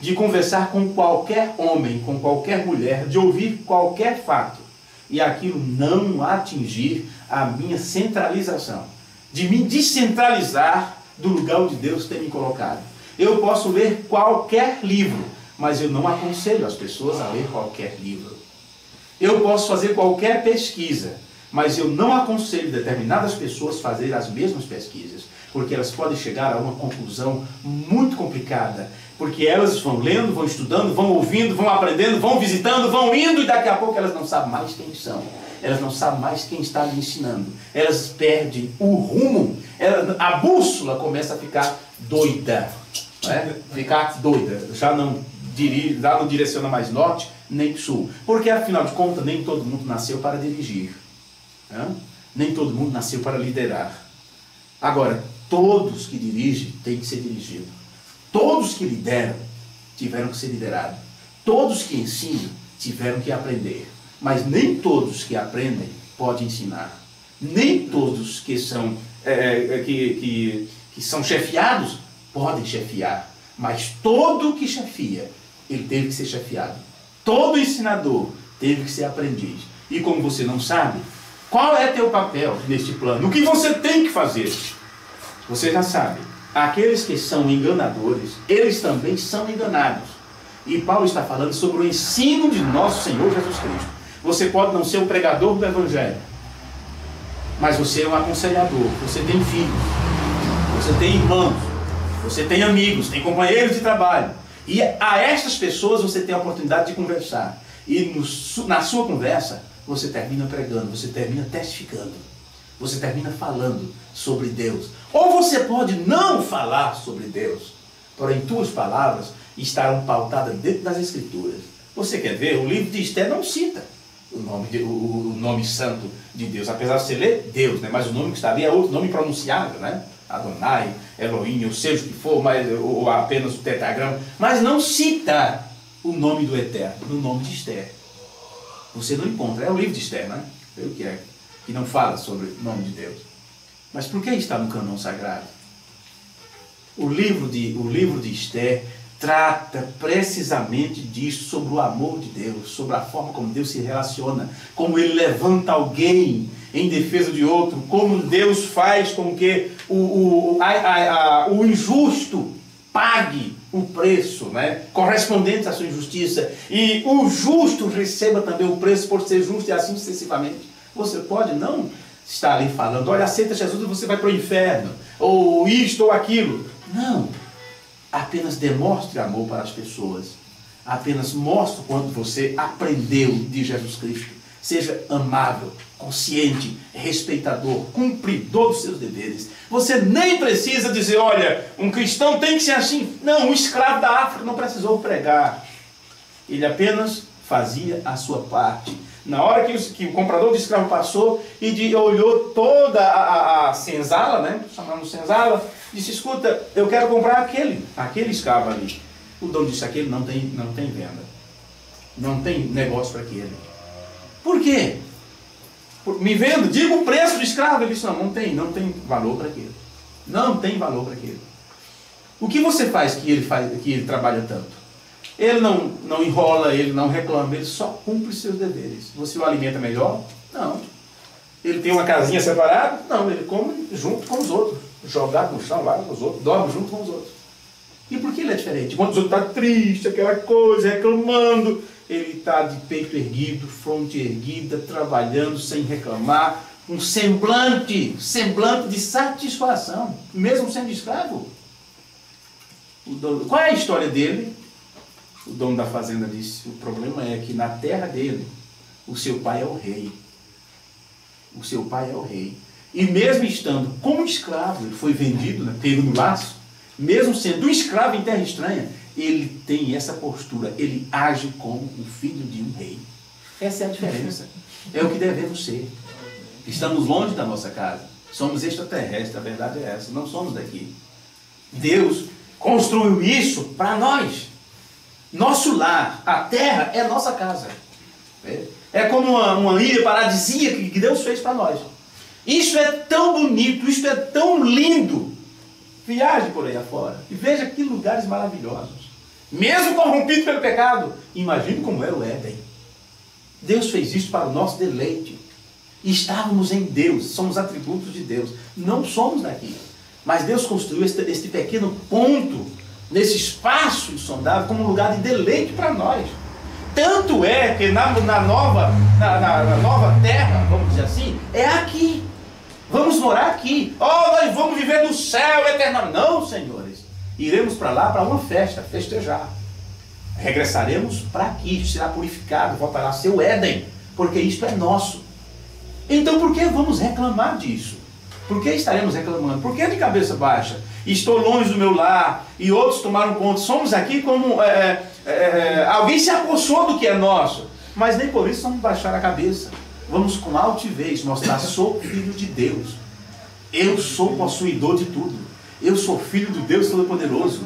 de conversar com qualquer homem, com qualquer mulher, de ouvir qualquer fato, e aquilo não atingir a minha centralização, de me descentralizar do lugar onde Deus tem me colocado. Eu posso ler qualquer livro, mas eu não aconselho as pessoas a ler qualquer livro. Eu posso fazer qualquer pesquisa, mas eu não aconselho determinadas pessoas a fazer as mesmas pesquisas, porque elas podem chegar a uma conclusão muito complicada, porque elas vão lendo, vão estudando, vão ouvindo, vão aprendendo, vão visitando, vão indo, e daqui a pouco elas não sabem mais quem são. Elas não sabem mais quem está lhe ensinando. Elas perdem o rumo. A bússola começa a ficar doida. Né? Ficar doida. Já não direciona mais norte nem sul. Porque, afinal de contas, nem todo mundo nasceu para dirigir. Né? Nem todo mundo nasceu para liderar. Agora, todos que dirigem têm que ser dirigidos. Todos que lideram tiveram que ser liderados. Todos que ensinam tiveram que aprender. Mas nem todos que aprendem podem ensinar. Nem todos que são, que são chefiados podem chefiar. Mas todo que chefia, ele teve que ser chefiado. Todo ensinador teve que ser aprendiz. E como você não sabe, qual é teu papel neste plano? O que você tem que fazer? Você já sabe. Aqueles que são enganadores, eles também são enganados. E Paulo está falando sobre o ensino de nosso Senhor Jesus Cristo. Você pode não ser o pregador do Evangelho, mas você é um aconselhador. Você tem filhos, você tem irmãos, você tem amigos, tem companheiros de trabalho. E a estas pessoas você tem a oportunidade de conversar. E na sua conversa, você termina pregando, você termina testificando. Você termina falando sobre Deus. Ou você pode não falar sobre Deus, porém tuas palavras estarão pautadas dentro das Escrituras. Você quer ver? O livro de Esther não cita o nome santo de Deus, apesar de você ler Deus, né? Mas o nome que está ali é outro nome pronunciável, né? Adonai, Elohim, ou seja o que for, ou apenas o tetragrama, mas não cita o nome do Eterno, no nome de Esther. Você não encontra, é o livro de Esther, né? Pelo que é, que não fala sobre o nome de Deus. Mas por que está no cânon sagrado? O livro de Esther trata precisamente disso, sobre o amor de Deus, sobre a forma como Deus se relaciona, como Ele levanta alguém em defesa de outro, como Deus faz com que o injusto pague o preço, né, correspondente à sua injustiça, e o justo receba também o preço por ser justo, e assim sucessivamente. Você pode não estar ali falando, olha, aceita Jesus e você vai para o inferno, ou isto ou aquilo. Não. Apenas demonstre amor para as pessoas. Apenas mostre o quanto você aprendeu de Jesus Cristo. Seja amável, consciente, respeitador, cumpridor dos seus deveres. Você nem precisa dizer, olha, um cristão tem que ser assim. Não, um escravo da África não precisou pregar. Ele apenas fazia a sua parte. Na hora que o comprador de escravo passou e olhou toda a senzala, né, chamamos senzala, disse, escuta, eu quero comprar aquele escravo ali. O dono disse, aquele não tem venda. Não tem negócio para aquele. Por quê? Me vendo, diga o preço do escravo. Ele disse, não tem valor para aquele. Não tem valor para aquele. O que você faz que ele trabalha tanto? Ele não enrola, ele não reclama, ele só cumpre seus deveres. Você o alimenta melhor? Não. Ele tem uma casinha separada? Não, ele come junto com os outros. Jogado no chão lá com os outros, dorme junto com os outros. E por que ele é diferente? Quando os outros estão tristes, aquela coisa, reclamando, ele está de peito erguido, fronte erguida, trabalhando sem reclamar, um semblante de satisfação, mesmo sendo escravo. Qual é a história dele? O dono da fazenda disse, o problema é que na terra dele, o seu pai é o rei. O seu pai é o rei. E mesmo estando como escravo, ele foi vendido, né, pego no laço, mesmo sendo um escravo em terra estranha, ele tem essa postura, ele age como o filho de um rei. Essa é a diferença. É o que devemos ser. Estamos longe da nossa casa. Somos extraterrestres, a verdade é essa. Não somos daqui. Deus construiu isso para nós. Nosso lar, a terra é nossa casa. É como uma ilha paradisíaca que Deus fez para nós. Isso é tão bonito, isso é tão lindo. Viaje por aí afora e veja que lugares maravilhosos. Mesmo corrompido pelo pecado, imagine como era o Éden. Deus fez isso para o nosso deleite. E estávamos em Deus, somos atributos de Deus. Não somos daqui. Mas Deus construiu este pequeno ponto, nesse espaço insondável, como um lugar de deleite para nós. Tanto é que na nova terra, vamos dizer assim, é aqui. Vamos morar aqui. Oh, nós vamos viver no céu eternamente. Não, senhores. Iremos para lá para uma festa, festejar. Regressaremos para aqui, será purificado, voltará a ser o Éden, porque isto é nosso. Então por que vamos reclamar disso? Por que estaremos reclamando? Por que de cabeça baixa? Estou longe do meu lar e outros tomaram conta. Somos aqui como alguém se apossou do que é nosso, mas nem por isso vamos baixar a cabeça. Vamos com altivez mostrar: sou filho de Deus, eu sou possuidor de tudo, eu sou filho do Deus Todo-Poderoso.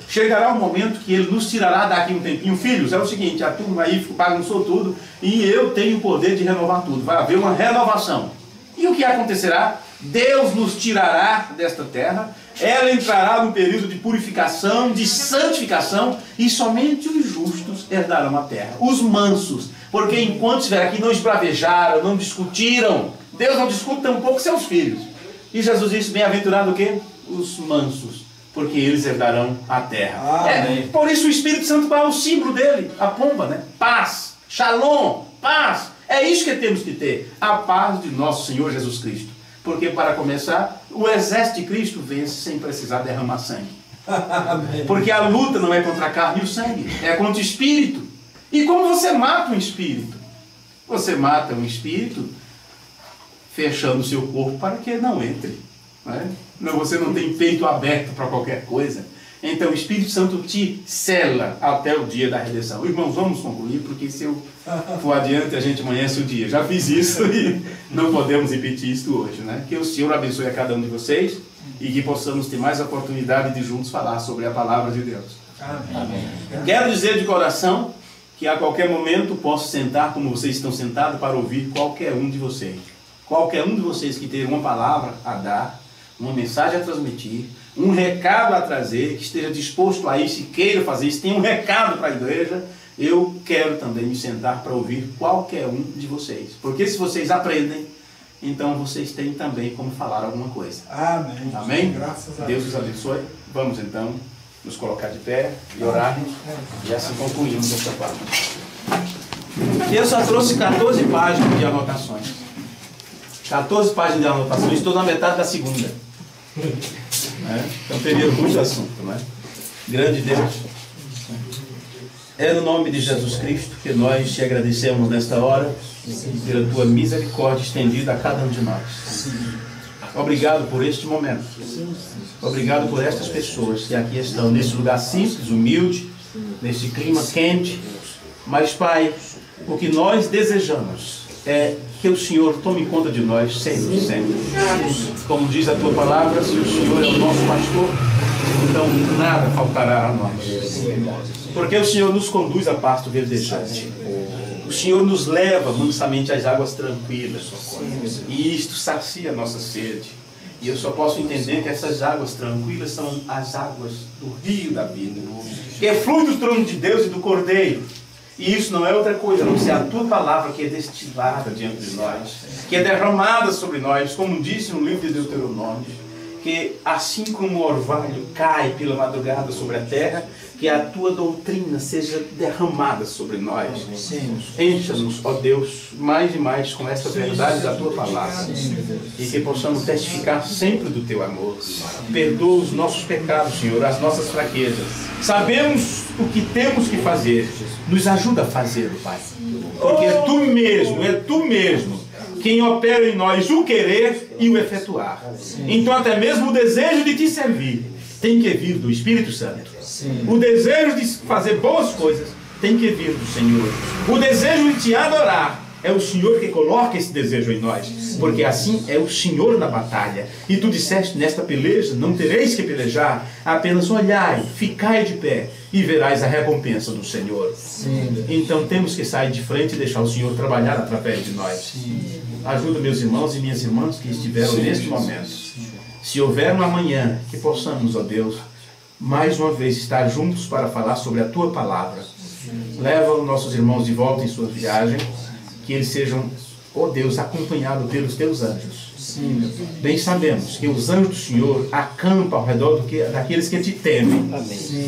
Chegará um momento que Ele nos tirará daqui um tempinho. Filhos, é o seguinte, a turma aí bagunçou tudo e eu tenho o poder de renovar tudo. Vai haver uma renovação. E o que acontecerá? Deus nos tirará desta terra, ela entrará num período de purificação, de santificação, e somente os justos herdarão a terra, os mansos, porque enquanto estiver aqui não esbravejaram, não discutiram. Deus não discute tampouco seus filhos. E Jesus disse: bem-aventurado o quê? Os mansos, porque eles herdarão a terra. Por isso o Espírito Santo é o símbolo dele, a pomba, né? Paz, shalom, paz. É isso que temos que ter, a paz de nosso Senhor Jesus Cristo. Porque, para começar, o exército de Cristo vence sem precisar derramar sangue. Porque a luta não é contra a carne e o sangue, é contra o espírito. E como você mata um espírito? Você mata um espírito fechando o seu corpo para que não entre. Não, você não tem peito aberto para qualquer coisa. Então o Espírito Santo te sela até o dia da redenção. Irmãos, vamos concluir, porque se eu for adiante a gente amanhece o dia. Já fiz isso e não podemos repetir isso hoje, né? Que o Senhor abençoe a cada um de vocês e que possamos ter mais oportunidade de juntos falar sobre a palavra de Deus. Amém. Quero dizer de coração que a qualquer momento posso sentar como vocês estão sentados para ouvir qualquer um de vocês. Qualquer um de vocês que tenha uma palavra a dar, uma mensagem a transmitir, um recado a trazer, que esteja disposto a isso e queira fazer isso, tem um recado para a igreja, eu quero também me sentar para ouvir qualquer um de vocês. Porque se vocês aprendem, então vocês têm também como falar alguma coisa. Amém. Amém? Graças a Deus os abençoe. Vamos então nos colocar de pé e orarmos e assim concluímos esta parte. Eu só trouxe 14 páginas de anotações. 14 páginas de anotações, estou na metade da segunda. Então teria muito assunto, né? Grande Deus, é no nome de Jesus Cristo que nós te agradecemos nesta hora pela tua misericórdia estendida a cada um de nós. Obrigado por este momento. Obrigado por estas pessoas que aqui estão nesse lugar simples, humilde, nesse clima quente. Mas, Pai, o que nós desejamos é que o Senhor tome conta de nós sempre, sempre. Como diz a tua palavra, se o Senhor é o nosso pastor, então nada faltará a nós. Porque o Senhor nos conduz a pasto verdejante. O Senhor nos leva mansamente às águas tranquilas. E isto sacia a nossa sede. E eu só posso entender que essas águas tranquilas são as águas do rio da vida, que flui do trono de Deus e do Cordeiro. E isso não é outra coisa, a não ser a tua palavra que é destilada diante de nós, que é derramada sobre nós, como disse no livro de Deuteronômio, que assim como o orvalho cai pela madrugada sobre a terra, que a tua doutrina seja derramada sobre nós. Encha-nos, ó Deus, mais e mais com esta verdade da tua palavra, e que possamos testificar sempre do teu amor. Perdoa os nossos pecados, Senhor, as nossas fraquezas. Sabemos o que temos que fazer. Nos ajuda a fazer, Pai. Porque é tu mesmo quem opera em nós o querer e o efetuar. Então até mesmo o desejo de te servir tem que vir do Espírito Santo. O desejo de fazer boas coisas tem que vir do Senhor. O desejo de te adorar é o Senhor que coloca esse desejo em nós, porque assim é o Senhor na batalha. E tu disseste: nesta peleja não tereis que pelejar, apenas olhai, ficai de pé e verás a recompensa do Senhor. Então temos que sair de frente e deixar o Senhor trabalhar através de nós. Ajuda meus irmãos e minhas irmãs que estiveram neste momento. Se houver um amanhã, que possamos, ó Deus, mais uma vez estar juntos para falar sobre a tua palavra. Leva os nossos irmãos de volta em sua viagem, que eles sejam, ó Deus, acompanhados pelos teus anjos. Bem sabemos que os anjos do Senhor acampam ao redor daqueles que te temem.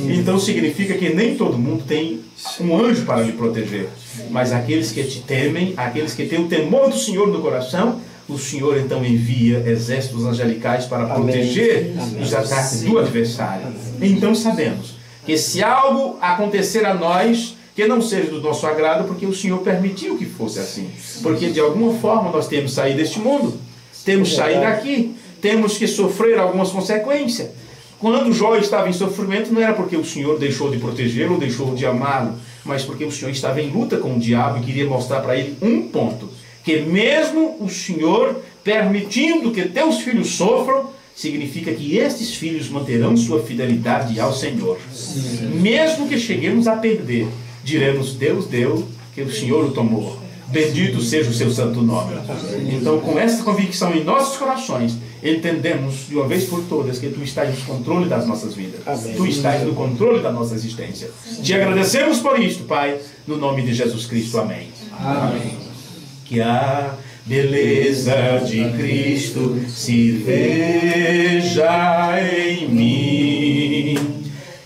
Então significa que nem todo mundo tem um anjo para lhe proteger. Mas aqueles que te temem, aqueles que têm o temor do Senhor no coração, o Senhor então envia exércitos angelicais para proteger os ataques do adversário. Então sabemos que se algo acontecer a nós, que não seja do nosso agrado, porque o Senhor permitiu que fosse assim. Porque de alguma forma nós temos que sair deste mundo, temos que sair daqui, temos que sofrer algumas consequências. Quando Jó estava em sofrimento, não era porque o Senhor deixou de protegê-lo ou deixou de amá-lo, mas porque o Senhor estava em luta com o diabo e queria mostrar para ele um ponto: que mesmo o Senhor permitindo que teus filhos sofram, significa que estes filhos manterão sua fidelidade ao Senhor. Mesmo que cheguemos a perder, diremos: Deus deu, que o Senhor o tomou. Bendito seja o seu santo nome. Então, com essa convicção em nossos corações, entendemos de uma vez por todas que Tu estás no controle das nossas vidas. Tu estás no controle da nossa existência. Te agradecemos por isto, Pai, no nome de Jesus Cristo. Amém. Amém. Que a beleza de Cristo se veja em mim,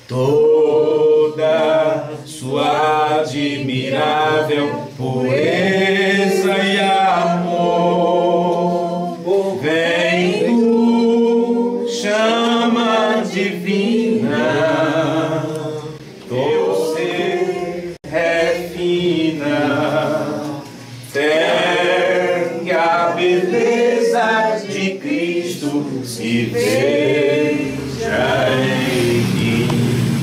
toda sua admirável pureza e amor. Vem tu, chama divina, teu ser refina, que a beleza de Cristo se veja em mim.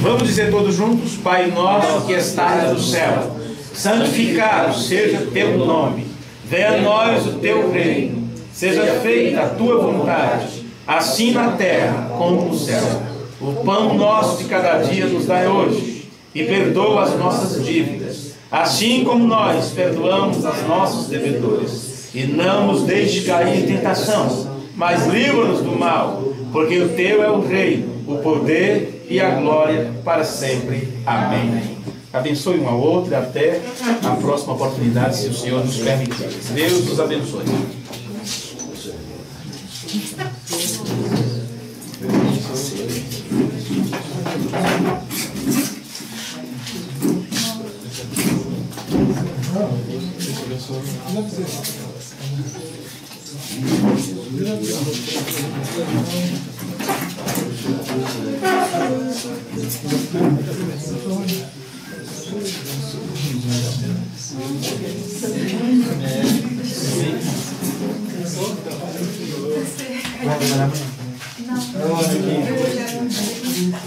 Vamos dizer todos juntos: Pai nosso que estás no céu, santificado seja teu nome. Venha a nós o teu reino. Seja feita a tua vontade, assim na terra como no céu. O pão nosso de cada dia nos dai hoje, e perdoa as nossas dívidas, assim como nós perdoamos aos nossos devedores. E não nos deixe cair em tentação, mas livra-nos do mal, porque o teu é o reino, o poder e a glória para sempre. Amém. Abençoe um ao outro e até a próxima oportunidade, se o Senhor nos permitir. Deus nos abençoe.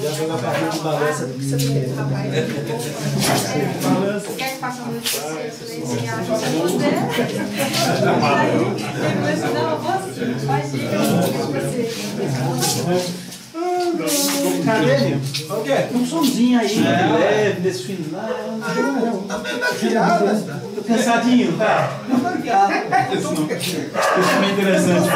Já foi na parte de balança do que você quer. Quer que faça muito silenciar? Você poder? Não, eu vou assim. Faz Cadê? O quê? Um somzinho aí, leve, desse final. Tô cansadinho, tá? Isso é interessante.